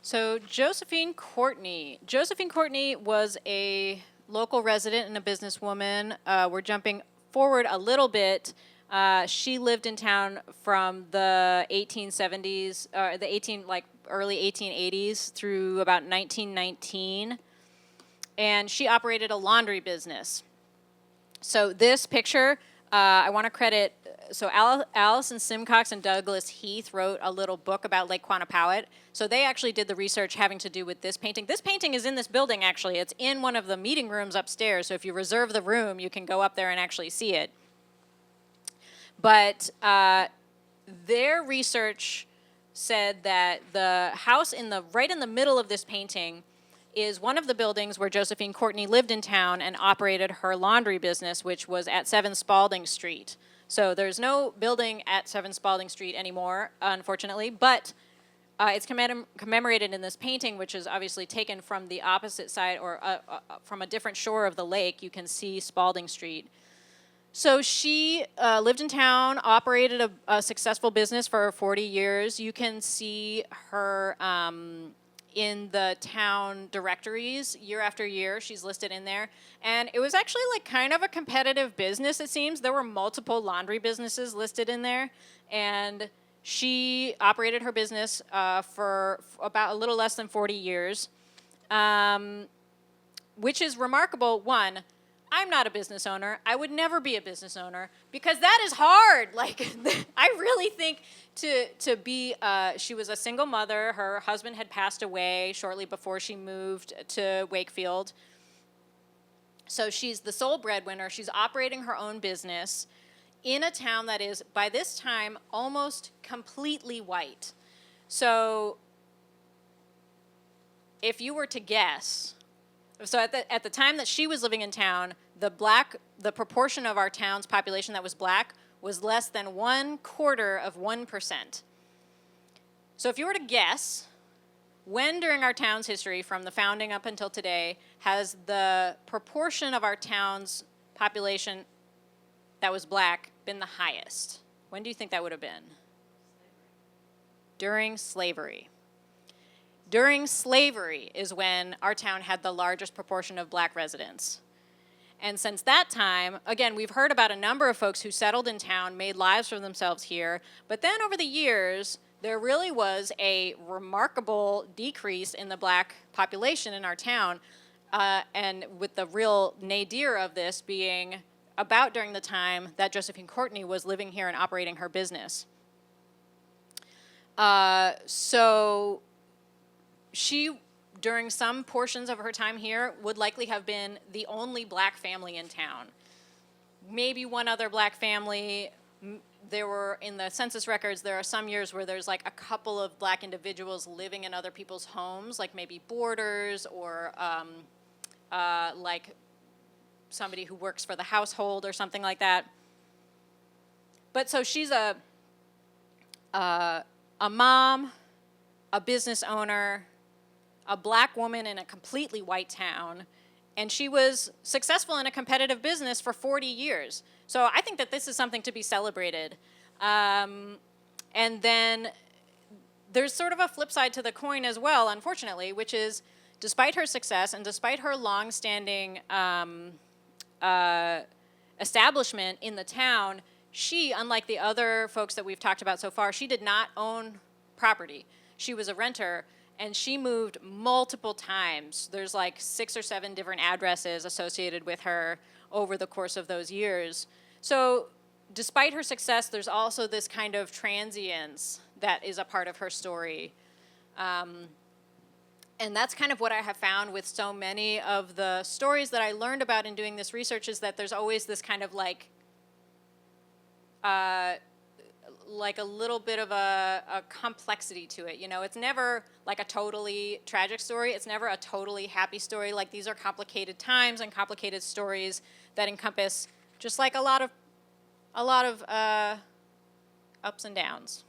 So Josephine Courtney. Josephine Courtney was a local resident and a businesswoman. We're jumping forward a little bit, she lived in town from the 1870s, early 1880s through about 1919, and she operated a laundry business. So this picture, I want to credit, so Allison Simcox and Douglas Heath wrote a little book about Lake Quannapowitt. So they actually did the research having to do with this painting. This painting is in this building, actually. It's in one of the meeting rooms upstairs. So if you reserve the room, you can go up there and actually see it. But their research said that the house right in the middle of this painting is one of the buildings where Josephine Courtney lived in town and operated her laundry business, which was at 7 Spalding Street. So there's no building at 7 Spalding Street anymore, unfortunately, but it's commemorated in this painting, which is obviously taken from the opposite side or from a different shore of the lake. You can see Spalding Street. So she lived in town, operated a successful business for 40 years. You can see her in the town directories year after year. She's listed in there. And it was actually like kind of a competitive business, it seems. There were multiple laundry businesses listed in there. And she operated her business for about a little less than 40 years, which is remarkable. One, I'm not a business owner. I would never be a business owner because that is hard. Like, I really think to be, she was a single mother. Her husband had passed away shortly before she moved to Wakefield. So she's the sole breadwinner. She's operating her own business in a town that is, by this time, almost completely white. So if you were to guess, so at the time that she was living in town, the proportion of our town's population that was black was less than 1/4%. So if you were to guess, when during our town's history, from the founding up until today, has the proportion of our town's population that was black been the highest? When do you think that would have been? During slavery. During slavery is when our town had the largest proportion of black residents. And since that time, again, we've heard about a number of folks who settled in town, made lives for themselves here, but then over the years, there really was a remarkable decrease in the black population in our town, and with the real nadir of this being about during the time that Josephine Courtney was living here and operating her business. So she, during some portions of her time here, would likely have been the only black family in town. Maybe one other black family. There were, in the census records, there are some years where there's like a couple of black individuals living in other people's homes, like maybe boarders or like somebody who works for the household or something like that. But so she's a mom, a business owner, a black woman in a completely white town, and she was successful in a competitive business for 40 years. So I think that this is something to be celebrated. And then there's sort of a flip side to the coin as well, unfortunately, which is despite her success and despite her long-standing establishment in the town, she, unlike the other folks that we've talked about so far, she did not own property. She was a renter, and she moved multiple times. There's like 6 or 7 different addresses associated with her over the course of those years. So despite her success, there's also this kind of transience that is a part of her story. And that's kind of what I have found with so many of the stories that I learned about in doing this research, is that there's always this kind of like a little bit of a complexity to it. You know, it's never like a totally tragic story. It's never a totally happy story. Like, these are complicated times and complicated stories that encompass just like a lot of ups and downs.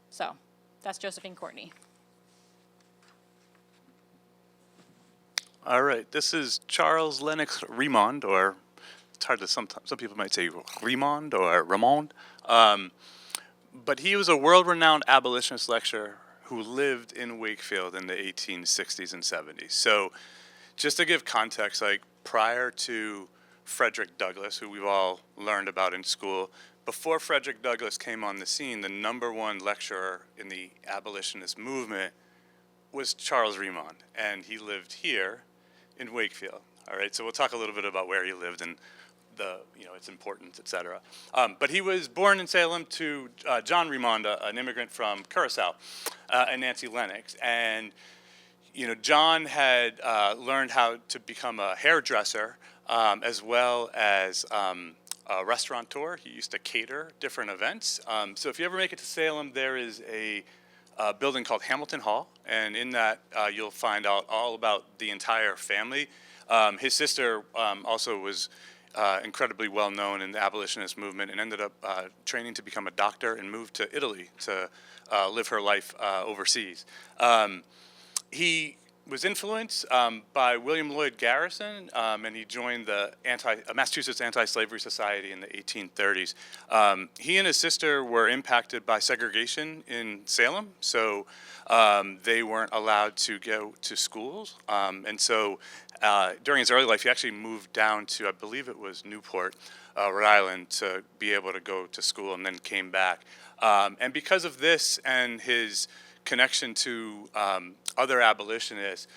So that's Josephine Courtney. All right, this is Charles Lennox Remond, or it's hard to sometimes, some people might say Remond or Ramond. But he was a world-renowned abolitionist lecturer who lived in Wakefield in the 1860s and 70s. So just to give context, like prior to Frederick Douglass, who we've all learned about in school. Before Frederick Douglass came on the scene, the #1 lecturer in the abolitionist movement was Charles Remond, and he lived here in Wakefield. All right, so we'll talk a little bit about where he lived and its importance, etc. But he was born in Salem to John Remond, an immigrant from Curacao, and Nancy Lennox. And John had learned how to become a hairdresser as well as a restaurateur. He used to cater different events. So if you ever make it to Salem, there is a building called Hamilton Hall, and in that you'll find out all about the entire family. His sister also was incredibly well known in the abolitionist movement and ended up training to become a doctor and moved to Italy to live her life overseas. He was influenced by William Lloyd Garrison, and he joined the Massachusetts Anti-Slavery Society in the 1830s. He and his sister were impacted by segregation in Salem, so they weren't allowed to go to schools. And so during his early life, he actually moved down to, I believe it was Newport, Rhode Island, to be able to go to school, and then came back. And because of this and his connection to other abolitionists,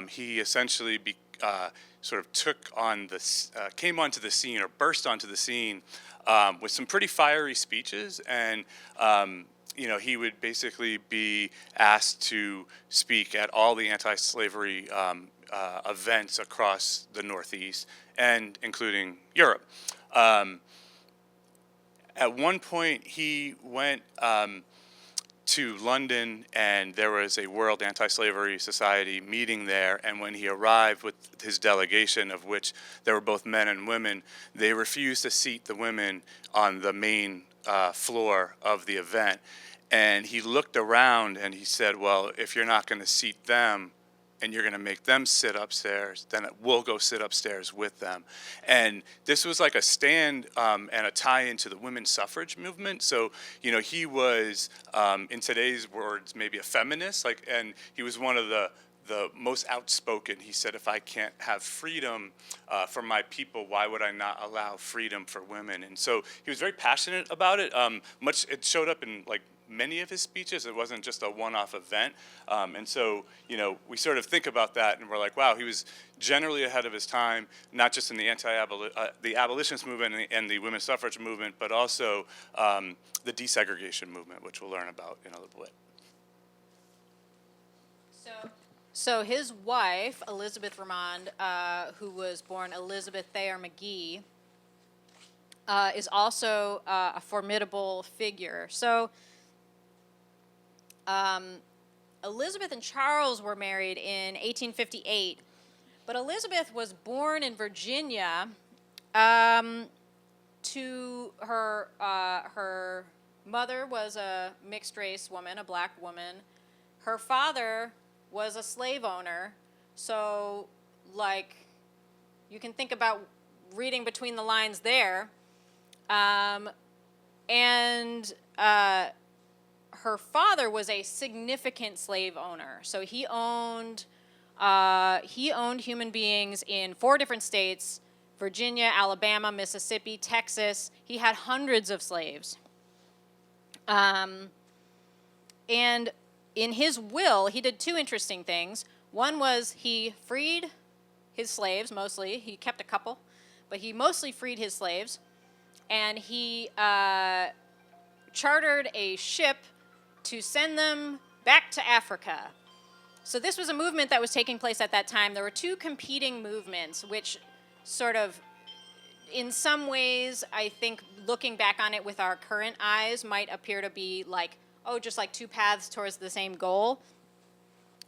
he essentially sort of came onto the scene, or burst onto the scene with some pretty fiery speeches. And he would basically be asked to speak at all the anti-slavery events across the Northeast, and including Europe. At one point, he went to London, and there was a World Anti-Slavery Society meeting there, and when he arrived with his delegation, of which there were both men and women, they refused to seat the women on the main floor of the event. And he looked around and he said, well, if you're not going to seat them and you're going to make them sit upstairs, then we'll go sit upstairs with them. And this was like a stand and a tie into the women's suffrage movement. So, he was, in today's words, maybe a feminist, and he was one of the most outspoken. He said, if I can't have freedom for my people, why would I not allow freedom for women? And so he was very passionate about it. It showed up in many of his speeches. It wasn't just a one-off event. And so, we sort of think about that and we're like, wow, he was generally ahead of his time, not just in the the abolitionist movement and the women's suffrage movement, but also the desegregation movement, which we'll learn about in a little bit. So his wife, Elizabeth Remond, who was born Elizabeth Thayer McGee, is also a formidable figure. So Elizabeth and Charles were married in 1858, but Elizabeth was born in Virginia to her mother was a mixed race woman, a black woman. Her father was a slave owner, so you can think about reading between the lines there. Her father was a significant slave owner, so he owned human beings in 4 different states: Virginia, Alabama, Mississippi, Texas. He had hundreds of slaves. And in his will, he did 2 interesting things. One was he freed his slaves, mostly. He kept a couple, but he mostly freed his slaves. And he chartered a ship to send them back to Africa. So this was a movement that was taking place at that time. There were 2 competing movements, which sort of, in some ways, I think looking back on it with our current eyes, might appear to be just 2 paths towards the same goal.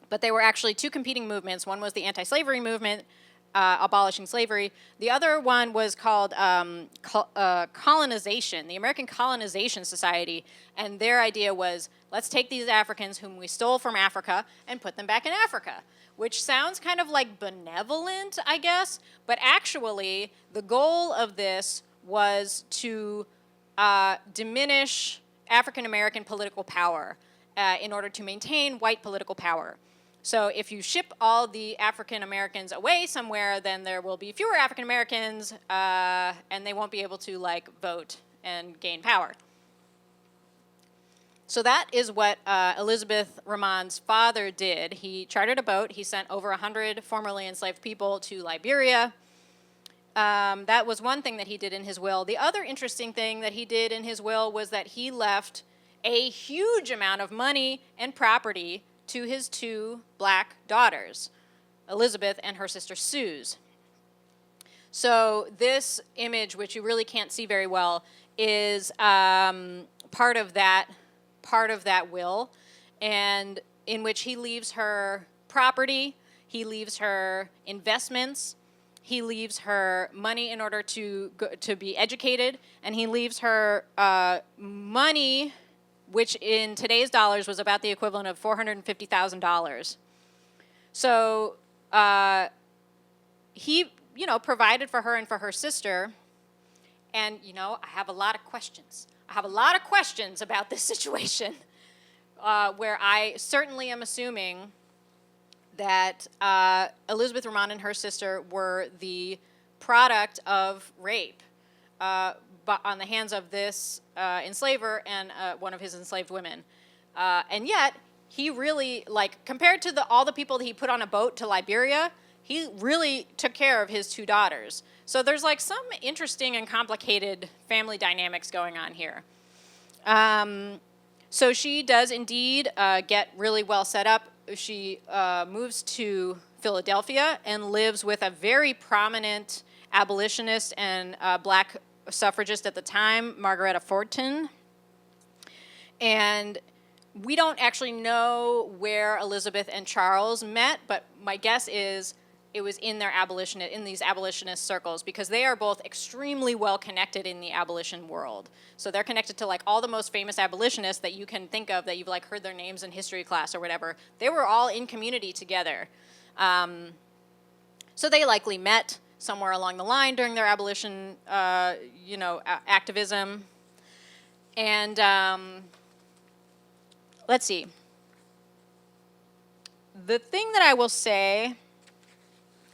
But they were actually 2 competing movements. One was the anti-slavery movement, abolishing slavery. The other one was called colonization, the American Colonization Society. And their idea was, let's take these Africans whom we stole from Africa and put them back in Africa, which sounds kind of benevolent, I guess. But actually, the goal of this was to diminish African American political power in order to maintain white political power. So if you ship all the African Americans away somewhere, then there will be fewer African Americans, and they won't be able to like vote and gain power. So that is what Elizabeth Ramon's father did. He chartered a boat. He sent over 100 formerly enslaved people to Liberia. That was one thing that he did in his will. The other interesting thing that he did in his will was that he left a huge amount of money and property to his 2 black daughters, Elizabeth and her sister Suze. So this image, which you really can't see very well, is part of that will, and in which he leaves her property, he leaves her investments, he leaves her money in order to be educated, and he leaves her money, which in today's dollars was about the equivalent of $450,000. So he, provided for her and for her sister. And, I have a lot of questions. I have a lot of questions about this situation, where I certainly am assuming that Elizabeth Ramon and her sister were the product of rape on the hands of this enslaver and one of his enslaved women. And yet, he really, compared to all the people that he put on a boat to Liberia, he really took care of his 2 daughters. So there's some interesting and complicated family dynamics going on here. So she does indeed get really well set up. She moves to Philadelphia and lives with a very prominent abolitionist and black suffragist at the time, Margaretta Fortin. And we don't actually know where Elizabeth and Charles met, but my guess is it was in these abolitionist circles, because they are both extremely well connected in the abolition world. So they're connected to all the most famous abolitionists that you can think of, that you've heard their names in history class or whatever. They were all in community together. So they likely met somewhere along the line during their abolition, activism. And let's see. The thing that I will say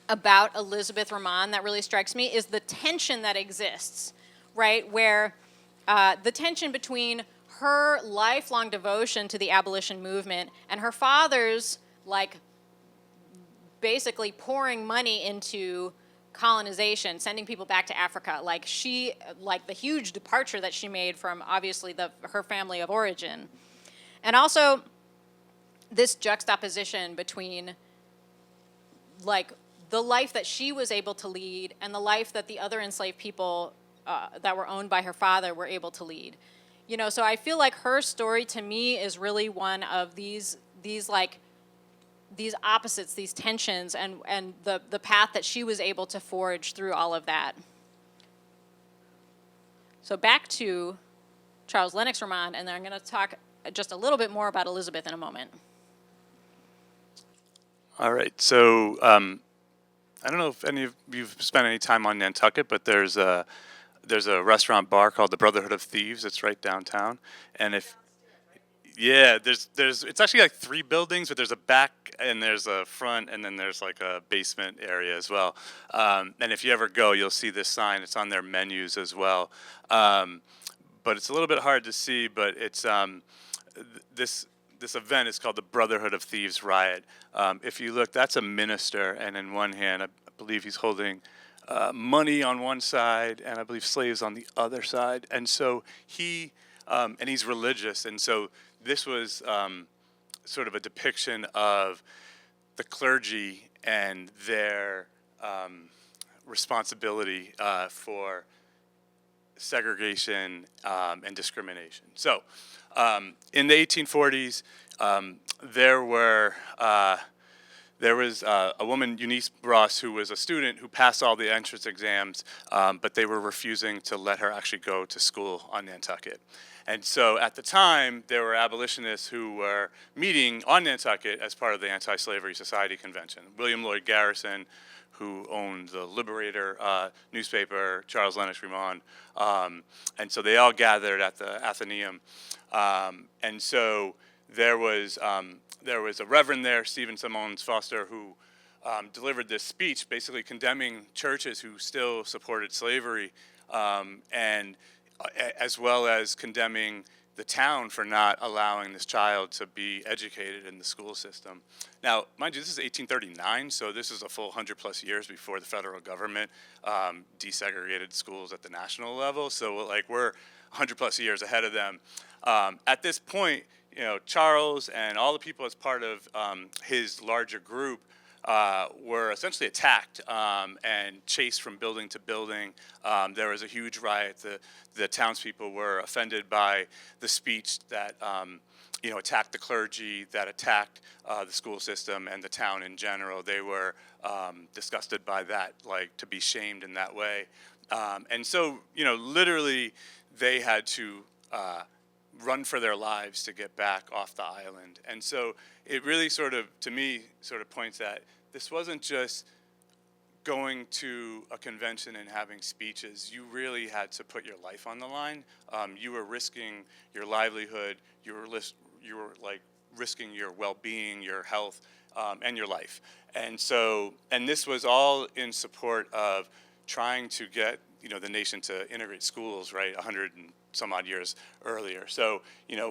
about Elizabeth Ramon that really strikes me is the tension that exists, right? Where the tension between her lifelong devotion to the abolition movement and her father's, basically pouring money into colonization, sending people back to Africa. The huge departure that she made from, obviously, her family of origin. And also this juxtaposition between, the life that she was able to lead and the life that the other enslaved people that were owned by her father were able to lead. So I feel like her story to me is really one of these opposites, these tensions, and the path that she was able to forge through all of that. So back to Charles Lennox Ramon, and then I'm going to talk just a little bit more about Elizabeth in a moment. All right. So I don't know if any of you've spent any time on Nantucket, but there's a restaurant bar called the Brotherhood of Thieves. It's right downtown, and there's it's actually 3 buildings, but there's a back and there's a front, and then there's a basement area as well. And if you ever go, you'll see this sign. It's on their menus as well. But it's a little bit hard to see, but it's this event is called the Brotherhood of Thieves Riot. If you look, that's a minister, and in one hand, I believe he's holding money on one side, and I believe slaves on the other side. And so and he's religious, and so this was sort of a depiction of the clergy and their responsibility for segregation and discrimination. So in the 1840s, there was a woman, Eunice Ross, who was a student who passed all the entrance exams, but they were refusing to let her actually go to school on Nantucket. And so at the time, there were abolitionists who were meeting on Nantucket as part of the Anti-Slavery Society Convention. William Lloyd Garrison, who owned the Liberator newspaper, Charles Lennox Ramon. And so they all gathered at the Athenaeum. And so there was a reverend there, Stephen Simons Foster, who delivered this speech basically condemning churches who still supported slavery, and as well as condemning the town for not allowing this child to be educated in the school system. Now, mind you, this is 1839, so this is a full 100+ years before the federal government desegregated schools at the national level. So like we're 100+ years ahead of them. At this point, Charles and all the people as part of his larger group were essentially attacked and chased from building to building. There was a huge riot. The townspeople were offended by the speech that attacked the clergy, that attacked the school system and the town in general. They were disgusted by that, like to be shamed in that way. And so, literally, they had to run for their lives to get back off the island. And so it really to me, points at this wasn't just going to a convention and having speeches. You really had to put your life on the line. You were risking your livelihood. You were like risking your well-being, your health, and your life. And so, and this was all in support of trying to get the nation to integrate schools, right, 100 and some odd years earlier. So,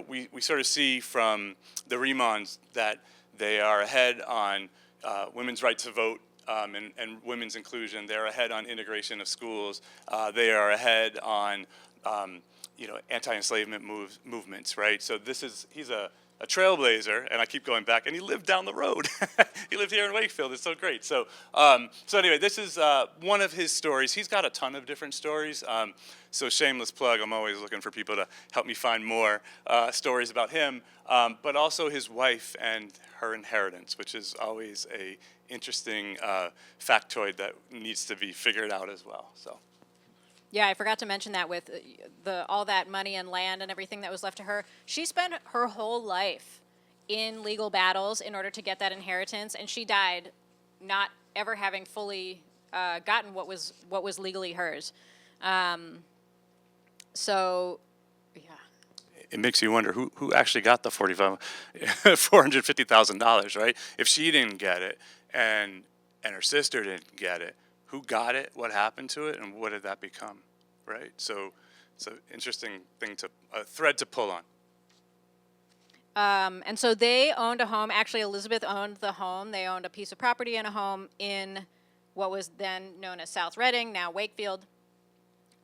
we sort of see from the Remons that they are ahead on women's right to vote and women's inclusion. They're ahead on integration of schools. They are ahead on, anti-enslavement movements, right? So he's a trailblazer, and I keep going back, and he lived down the road. He lived here in Wakefield. It's so great. So anyway, this is one of his stories. He's got a ton of different stories. So shameless plug, I'm always looking for people to help me find more stories about him, but also his wife and her inheritance, which is always a interesting factoid that needs to be figured out as well. So. Yeah, I forgot to mention that with all that money and land and everything that was left to her. She spent her whole life in legal battles in order to get that inheritance, and she died not ever having fully gotten what was legally hers. So, yeah. It makes you wonder who actually got the $450,000, right? If she didn't get it and her sister didn't get it, who got it, what happened to it, and what did that become, right? So it's an interesting a thread to pull on. And so they owned a home. Actually, Elizabeth owned the home. They owned a piece of property and a home in what was then known as South Reading, now Wakefield.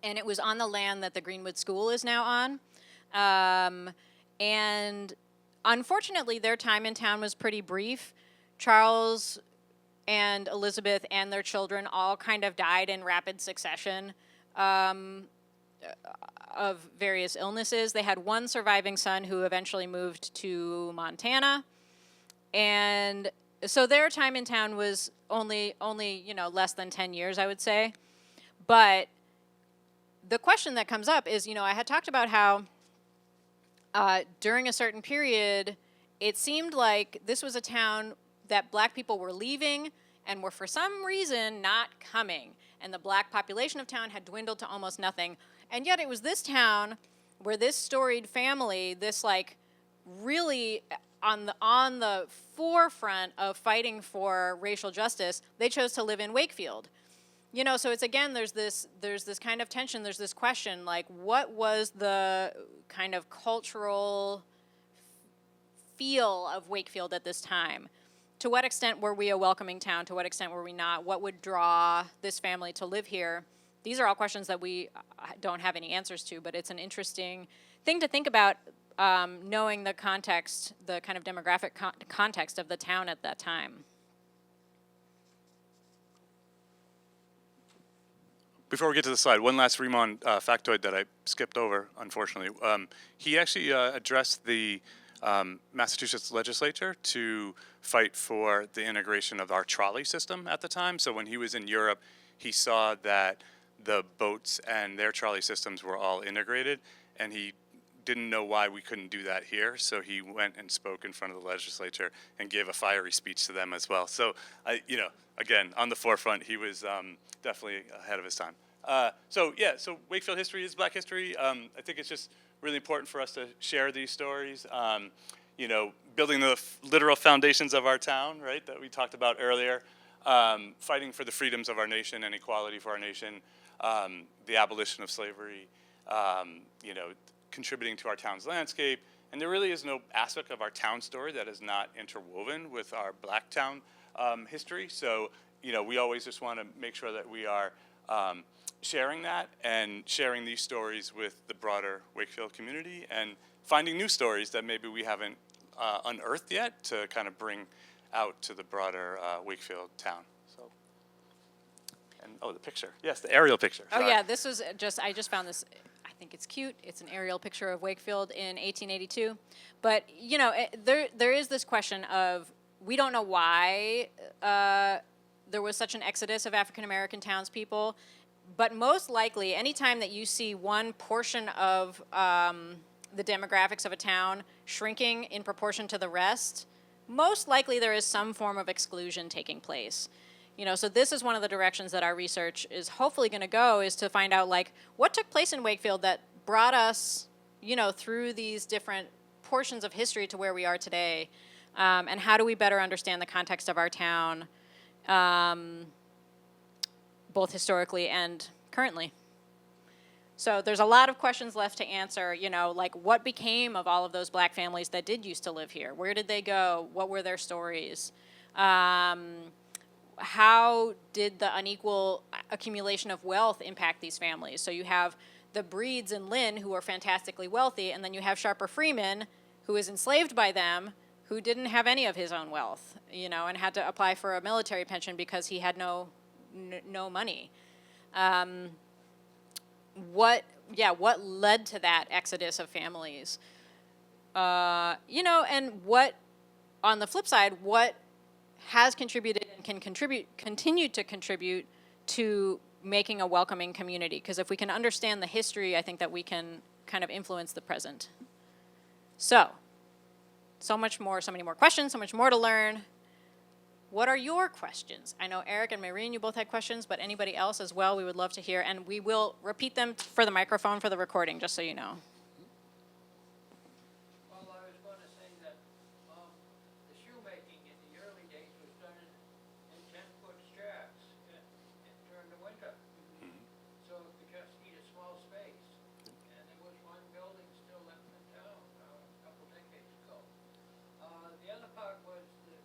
And it was on the land that the Greenwood School is now on. And unfortunately, their time in town was pretty brief. Charles and Elizabeth and their children all kind of died in rapid succession of various illnesses. They had one surviving son who eventually moved to Montana. And so their time in town was only less than 10 years, I would say. But the question that comes up is, I had talked about how during a certain period, it seemed like this was a town that black people were leaving and were for some reason not coming. And the black population of town had dwindled to almost nothing. And yet it was this town where this storied family, this like really on the forefront of fighting for racial justice, they chose to live in Wakefield. So it's again, there's this kind of tension, there's this question, like what was the kind of cultural feel of Wakefield at this time? To what extent were we a welcoming town? To what extent were we not? What would draw this family to live here? These are all questions that we don't have any answers to, but it's an interesting thing to think about, knowing the context, the kind of demographic context of the town at that time. Before we get to the slide, one last Remon factoid that I skipped over, unfortunately. He actually addressed the Massachusetts legislature to fight for the integration of our trolley system at the time. So when he was in Europe, he saw that the boats and their trolley systems were all integrated, and he didn't know why we couldn't do that here. So he went and spoke in front of the legislature and gave a fiery speech to them as well. So, again, on the forefront, he was definitely ahead of his time. So Wakefield history is Black history. I think it's just really important for us to share these stories. building the literal foundations of our town, right, that we talked about earlier, fighting for the freedoms of our nation and equality for our nation, the abolition of slavery, contributing to our town's landscape. And there really is no aspect of our town story that is not interwoven with our black town history. So, we always just want to make sure that we are sharing that and sharing these stories with the broader Wakefield community and finding new stories that maybe we haven't unearthed yet to kind of bring out to the broader Wakefield town. So, and the picture. Yes, the aerial picture. Oh Sorry. yeah, this was I just found this. I think it's cute. It's an aerial picture of Wakefield in 1882. But there is this question of, we don't know why there was such an exodus of African American townspeople, but most likely, anytime that you see one portion of the demographics of a town shrinking in proportion to the rest, most likely there is some form of exclusion taking place. So this is one of the directions that our research is hopefully going to go, is to find out, like, what took place in Wakefield that brought us, through these different portions of history to where we are today, and how do we better understand the context of our town, both historically and currently. So there's a lot of questions left to answer, like, what became of all of those black families that did used to live here? Where did they go? What were their stories? How did the unequal accumulation of wealth impact these families? So you have the Breeds and Lynn, who are fantastically wealthy, and then you have Sharper Freeman, who is enslaved by them, who didn't have any of his own wealth, and had to apply for a military pension because he had no money. What led to that exodus of families? And what, on the flip side, what has contributed and can continue to contribute to making a welcoming community? Because if we can understand the history, I think that we can kind of influence the present. So much more, so many more questions, so much more to learn. What are your questions? I know Eric and Maureen, you both had questions, but anybody else as well, we would love to hear. And we will repeat them for the microphone for the recording, just so you know. Well, I was going to say that the shoemaking in the early days was done in 10-foot shafts during the winter. So you just need a small space. And there was one building still left in town a couple decades ago. The other part was that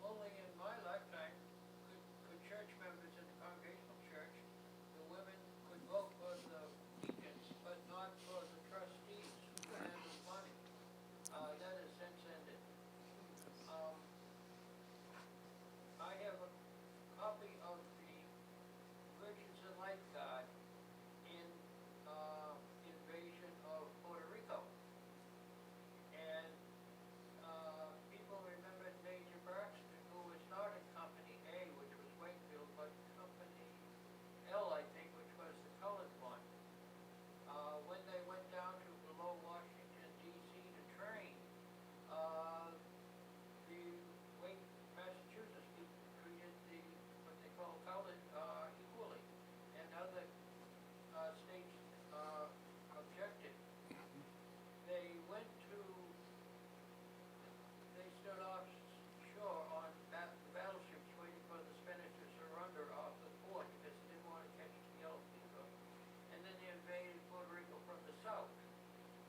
only in my lifetime could church members in the Congregational Church, the women could vote for the deacons, but not for the trustees who handle money. That has since ended. I have a copy of the Virgins and Lifeguard in invasion of Puerto Rico. And people remember Major Braxton, who was not in Company A, which was Wakefield, but Company L, I think, which was the colored one. When they went down to below Washington, D.C. to train, the Massachusetts people treated what they call colored equally, and other states objected. They stood offshore on battleships waiting for the Spanish to surrender off the port because they didn't want to catch the yellow fever. And then they invaded Puerto Rico from the south.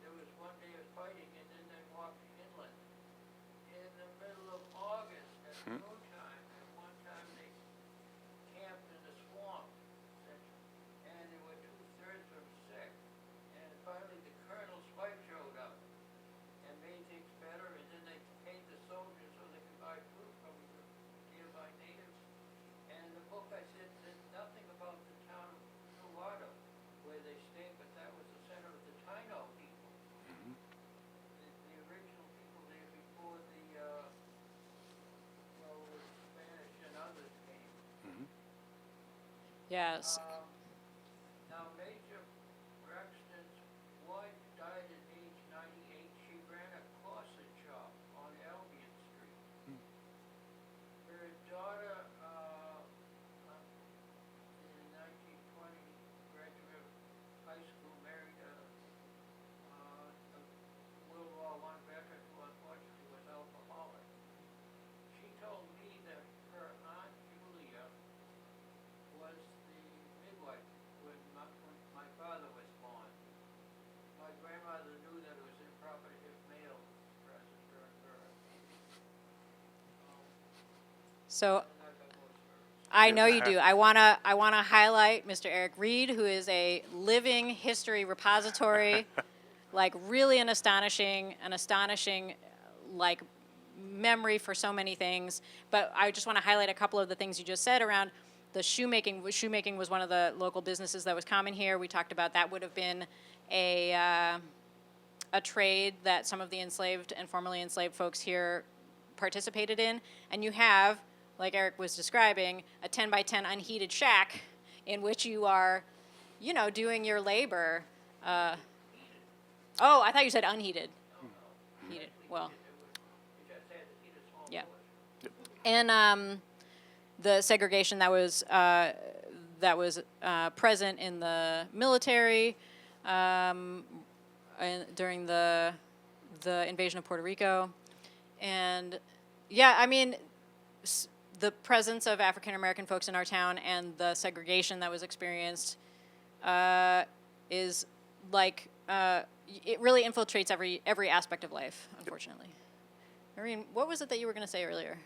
There was one day of fighting, and then they walked inland. In the middle of August, at noontime, and one time they camped in the swamp, and there were 2/3 of them sick. And finally the colonel's wife showed up and made things better, and then they paid the soldiers so they could buy food from the nearby natives. And in the book I said nothing about the town of Nuwado, where they stayed, but that was the center of the Taino people. The original people there before the Spanish and others came. Yes. Now, Major Braxton's wife died at age 98. She ran a corset shop on Albion Street. Her daughter, in 1920, graduate of high school, married a World War I veteran who unfortunately So I know you do. I wanna highlight Mr. Eric Reed, who is a living history repository, like really an astonishing like memory for so many things. But I just want to highlight a couple of the things you just said around the shoemaking. Shoemaking was one of the local businesses that was common here. We talked about that would have been a trade that some of the enslaved and formerly enslaved folks here participated in. And you have, like Eric was describing, a 10 by 10 unheated shack in which you are, doing your labor. Oh, I thought you said unheated. Heated. Well, yeah. And the segregation that was present in the military during the invasion of Puerto Rico, and yeah, I mean, the presence of African American folks in our town and the segregation that was experienced is like it really infiltrates every aspect of life, unfortunately. Maureen, what was it that you were going to say earlier?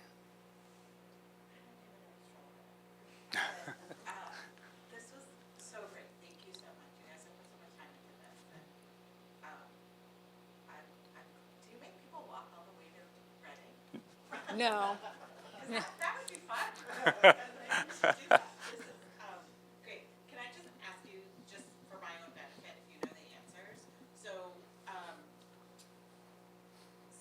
This was so great. Thank you so much. You guys have put so much time into this. And, do you make people walk all the way to Reading? No. 'Cause that would be fun. You should do that. This is great. Can I just ask you, just for my own benefit, if you know the answers? So,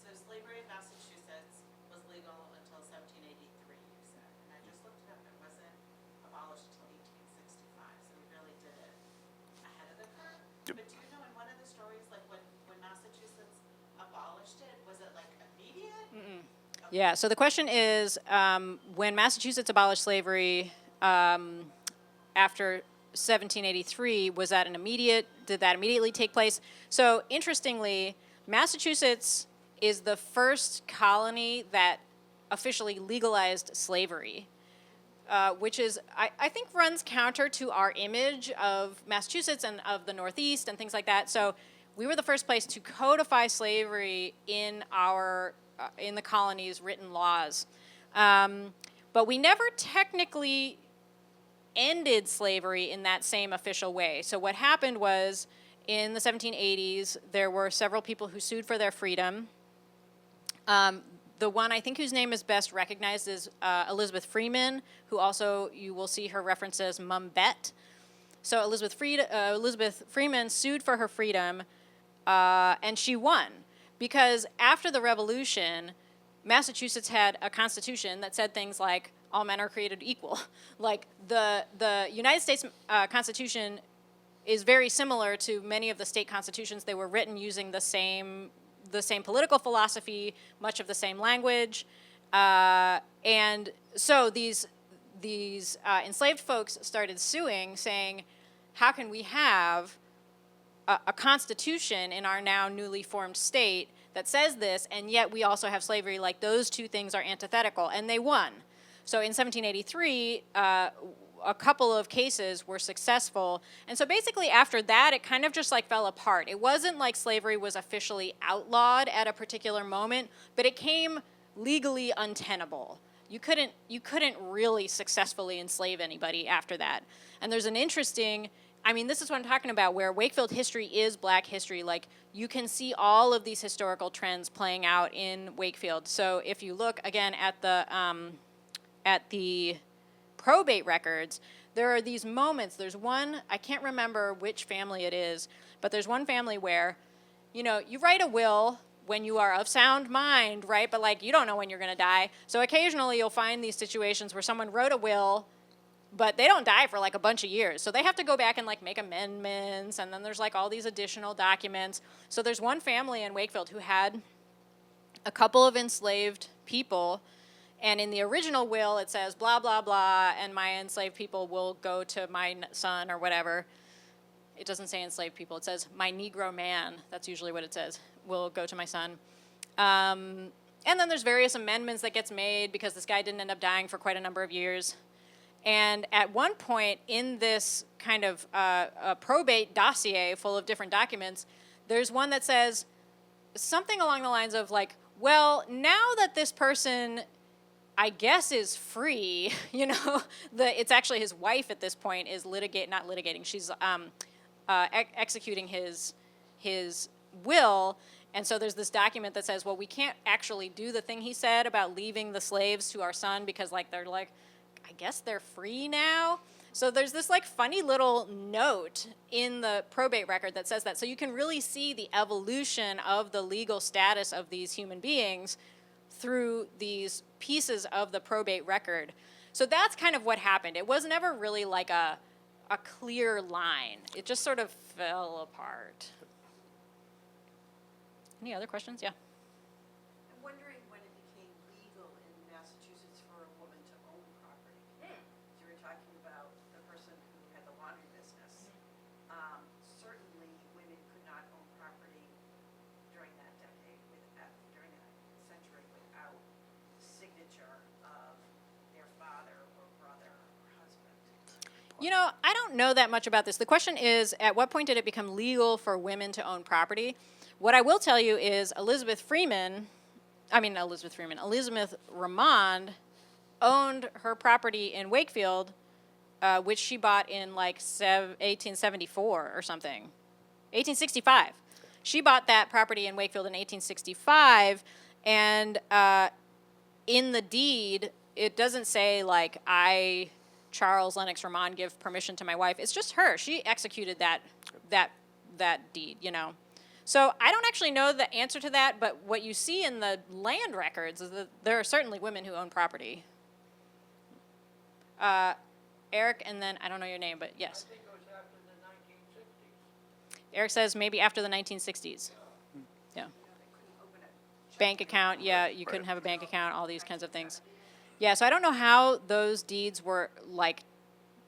so slavery in Massachusetts was legal until 1783, you said. And I just looked it up. It wasn't abolished until 1865. So we really did it ahead of the curve. Yep. But do you know in one of the stories, like when Massachusetts abolished it, was it like immediate? Yeah, so the question is, when Massachusetts abolished slavery after 1783, did that immediately take place? So interestingly, Massachusetts is the first colony that officially legalized slavery, which is, I think, runs counter to our image of Massachusetts and of the Northeast and things like that. So we were the first place to codify slavery in the colony's written laws. But we never technically ended slavery in that same official way. So what happened was, in the 1780s, there were several people who sued for their freedom. The one I think whose name is best recognized is Elizabeth Freeman, who also, you will see her referenced as Mum Bet. So Elizabeth Freeman sued for her freedom, and she won. Because after the Revolution, Massachusetts had a constitution that said things like, all men are created equal. Like, the United States Constitution is very similar to many of the state constitutions. They were written using the same political philosophy, much of the same language. And so these enslaved folks started suing, saying, how can we have a constitution in our now newly formed state that says this, and yet we also have slavery? Like, those two things are antithetical, and they won. So in 1783, a couple of cases were successful, and so basically after that, it kind of just like fell apart. It wasn't like slavery was officially outlawed at a particular moment, but it came legally untenable. You couldn't really successfully enslave anybody after that. And there's an interesting, I mean, this is what I'm talking about, where Wakefield history is Black history. Like, you can see all of these historical trends playing out in Wakefield. So if you look again at the probate records, there are these moments. There's one, I can't remember which family it is, but there's one family where, you write a will when you are of sound mind, right? But like, you don't know when you're gonna die. So occasionally you'll find these situations where someone wrote a will, but they don't die for like a bunch of years. So they have to go back and like make amendments, and then there's like all these additional documents. So there's one family in Wakefield who had a couple of enslaved people, and in the original will it says blah, blah, blah, and my enslaved people will go to my son or whatever. It doesn't say enslaved people, it says my Negro man, that's usually what it says, will go to my son. And then there's various amendments that gets made because this guy didn't end up dying for quite a number of years. And at one point in this kind of a probate dossier full of different documents, there's one that says something along the lines of like, well, now that this person I guess is free. You know, it's actually his wife at this point is not litigating. She's executing his will. And so there's this document that says, well, we can't actually do the thing he said about leaving the slaves to our son because they're like, I guess they're free now. So there's this like funny little note in the probate record that says that. So you can really see the evolution of the legal status of these human beings through these pieces of the probate record. So that's kind of what happened. It was never really like a clear line. It just sort of fell apart. Any other questions? Yeah. I'm wondering when it became legal in Massachusetts for a woman to own property. You were talking about the person who had the laundry business. Certainly, women could not own property during that decade, during that century, without the signature of their father or brother or husband. You know, I don't know that much about this. The question is, at what point did it become legal for women to own property? What I will tell you is Elizabeth Ramond owned her property in Wakefield, which she bought in like 1874 or something. 1865. She bought that property in Wakefield in 1865, and in the deed, it doesn't say like I, Charles Lennox Ramond, give permission to my wife. It's just her. She executed that deed, you know. So I don't actually know the answer to that, but what you see in the land records is that there are certainly women who own property. Eric, and then I don't know your name, but yes. I think it was after the 1960s. Eric says maybe after the 1960s. Yeah. They couldn't open a Bank account, yeah, you couldn't have a bank account, all these kinds of things. Yeah, so I don't know how those deeds were like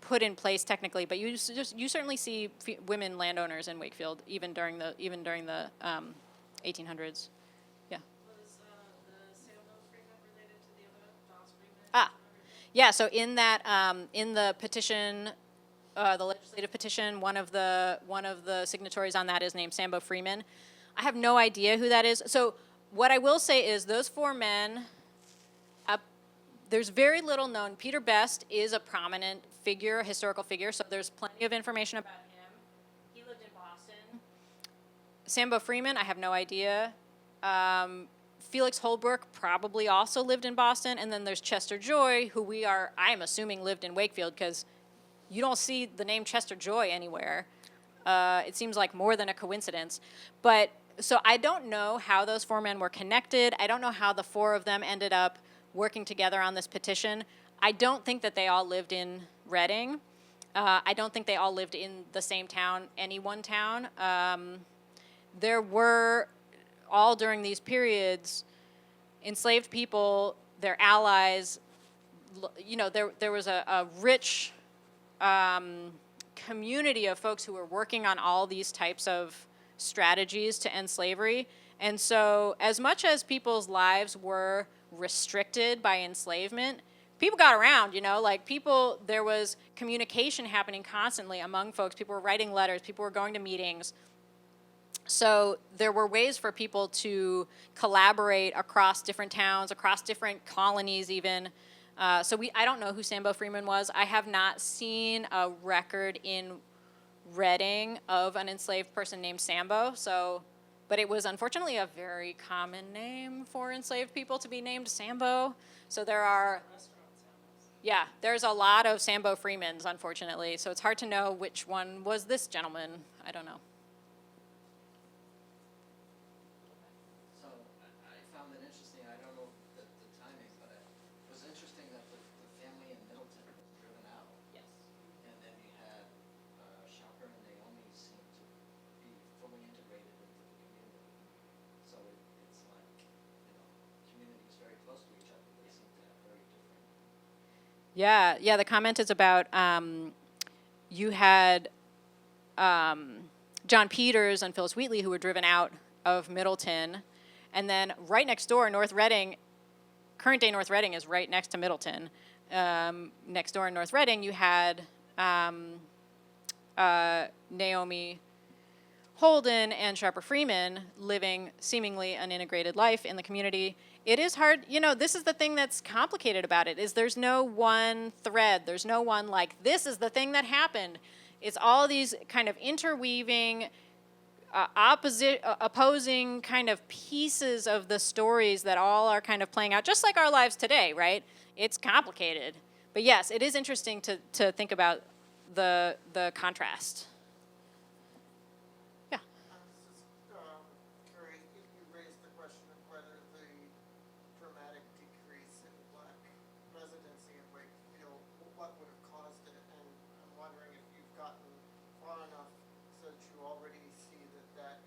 put in place technically, but you certainly see women landowners in Wakefield even during the 1800s. Yeah. Was the Samuel Freeman related to the other Dawes Freeman? Ah, yeah. So in that in the petition, the legislative petition, one of the signatories on that is named Sambo Freeman. I have no idea who that is. So what I will say is those four men. There's very little known. Peter Best is a prominent figure, a historical figure, so there's plenty of information about him. He lived in Boston. Sambo Freeman, I have no idea. Felix Holbrook probably also lived in Boston. And then there's Chester Joy, who I'm assuming lived in Wakefield because you don't see the name Chester Joy anywhere. It seems like more than a coincidence. But so I don't know how those four men were connected. I don't know how the four of them ended up working together on this petition. I don't think that they all lived in Reading. I don't think they all lived in the same town, any one town. There were, all during these periods, enslaved people, their allies, you know, there was a rich community of folks who were working on all these types of strategies to end slavery. And so as much as people's lives were restricted by enslavement, people got around, you know, like there was communication happening constantly among folks. People were writing letters, people were going to meetings. So there were ways for people to collaborate across different towns, across different colonies even. I don't know who Sambo Freeman was. I have not seen a record in Reading of an enslaved person named Sambo, but it was unfortunately a very common name for enslaved people to be named Sambo. So there's a lot of Sambo Freemans, unfortunately. So it's hard to know which one was this gentleman. I don't know. So I found it interesting, I don't know the timing, but it was interesting that the family in Middleton was driven out. Yes. And then you had Shopper and Naomi seem to be fully integrated into the community. So it's like, communities very close to each other, they seem to have very different. Yeah. The comment is about you had John Peters and Phyllis Wheatley who were driven out of Middleton, and then right next door, North Reading. Current day North Reading is right next to Middleton. Next door in North Reading, you had Naomi Holden and Sharper Freeman living seemingly an integrated life in the community. it is hard. You know, this is the thing that's complicated about it, is there's no one thread. There's no one like, this is the thing that happened. It's all these kind of interweaving, opposing kind of pieces of the stories that all are kind of playing out, just like our lives today, right? It's complicated. But yes, it is interesting to think about the contrast. Yeah. I was just curious, you raised the question of whether the dramatic decrease in black residency in Wakefield, what would have caused it, and I'm wondering if you've gotten far enough so that you already see that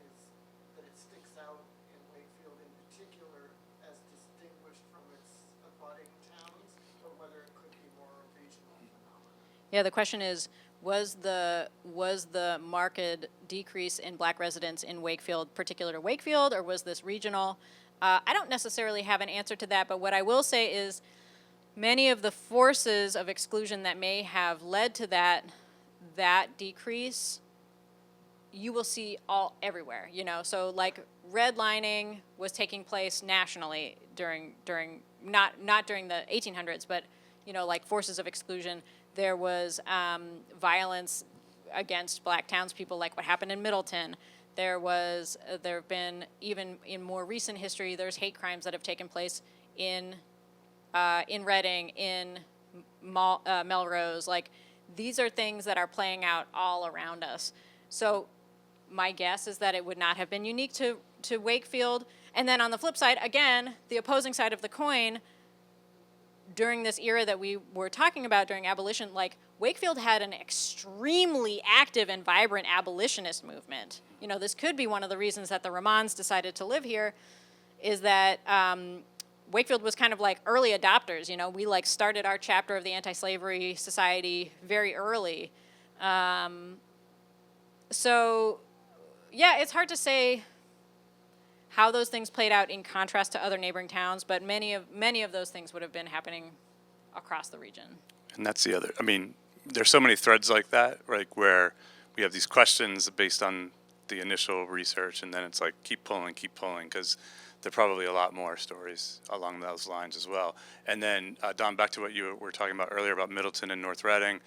it sticks out in Wakefield in particular as distinguished from its abutting towns, or whether it could be more a regional phenomenon. Yeah, the question is, was the marked decrease in black residents in Wakefield particular to Wakefield, or was this regional? I don't necessarily have an answer to that, but what I will say is many of the forces of exclusion that may have led to that decrease, you will see everywhere, you know. So like redlining was taking place nationally during not during the 1800s, but you know, like forces of exclusion. There was violence against black townspeople, like what happened in Middleton. There have been, even in more recent history, there's hate crimes that have taken place in Reading, in Melrose. Like, these are things that are playing out all around us. So my guess is that it would not have been unique to Wakefield. And then on the flip side, again, the opposing side of the coin, during this era that we were talking about during abolition, like Wakefield had an extremely active and vibrant abolitionist movement. You know, this could be one of the reasons that the Ramons decided to live here, is that Wakefield was kind of like early adopters. You know, we like started our chapter of the Anti-Slavery Society very early. So, yeah, it's hard to say how those things played out in contrast to other neighboring towns, but many of those things would have been happening across the region. And that's the other, I mean, there's so many threads like that, right, where we have these questions based on the initial research, and then it's like keep pulling, because there are probably a lot more stories along those lines as well. And then, Don, back to what you were talking about earlier about Middleton and North Reading.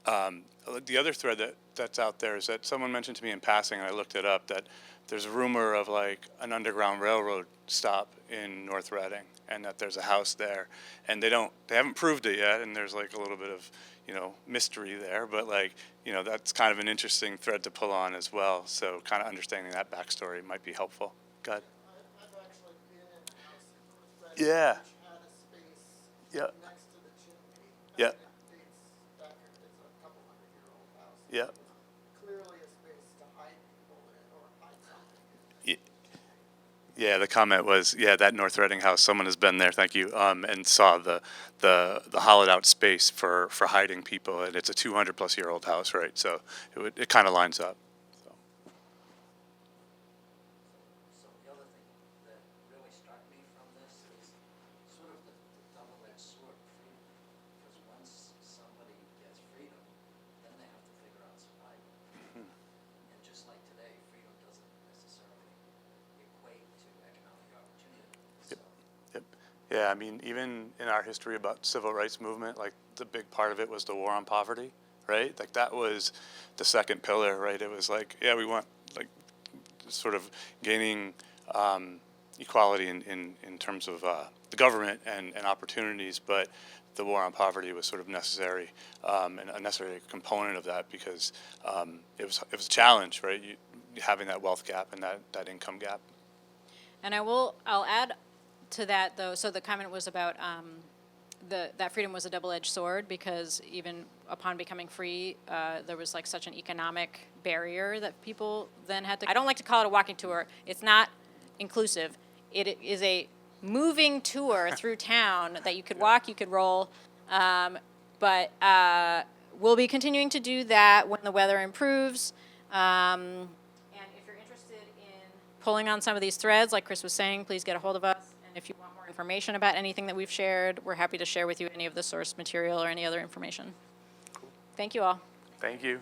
The other thread that's out there is that someone mentioned to me in passing, and I looked it up, that there's a rumor of like an underground railroad stop in North Reading, and that there's a house there, and they haven't proved it yet, and there's like a little bit of, you know, mystery there, but like, you know, that's kind of an interesting thread to pull on as well. So kind of understanding that backstory might be helpful. Go ahead. I've actually been in a house in North Reading, Yeah. which had a space Yeah. next to the chimney. Yeah. And it dates back, it's a couple hundred-year-old house. Yeah. It was clearly a space to hide people in or hide something. Yeah, the comment was, yeah, that North Reading house, someone has been there, thank you, and saw the hollowed out space for hiding people, and it's a 200-plus-year-old house, right? So it kind of lines up. So. So the other thing that really struck me from this is sort of the double-edged sword of freedom. Because once somebody gets freedom, then they have to figure out survival. And just like today, freedom doesn't necessarily equate to economic opportunity. So Yep. Yeah, I mean, even in our history about civil rights movement, like the big part of it was the war on poverty, right? Like that was the second pillar, right? It was like, yeah, we want like sort of gaining equality in terms of the government and opportunities, but the war on poverty was sort of necessary and a necessary component of that because it was a challenge, right? Having that wealth gap and that income gap. And I'll add to that, though, so the comment was about that freedom was a double-edged sword, because even upon becoming free, there was like such an economic barrier that people then had to. I don't like to call it a walking tour. It's not inclusive. It is a moving tour through town that you could walk, you could roll, but we'll be continuing to do that when the weather improves. And if you're interested in pulling on some of these threads, like Chris was saying, please get a hold of us. And if you want more information about anything that we've shared, we're happy to share with you any of the source material or any other information. Thank you all. Thank you.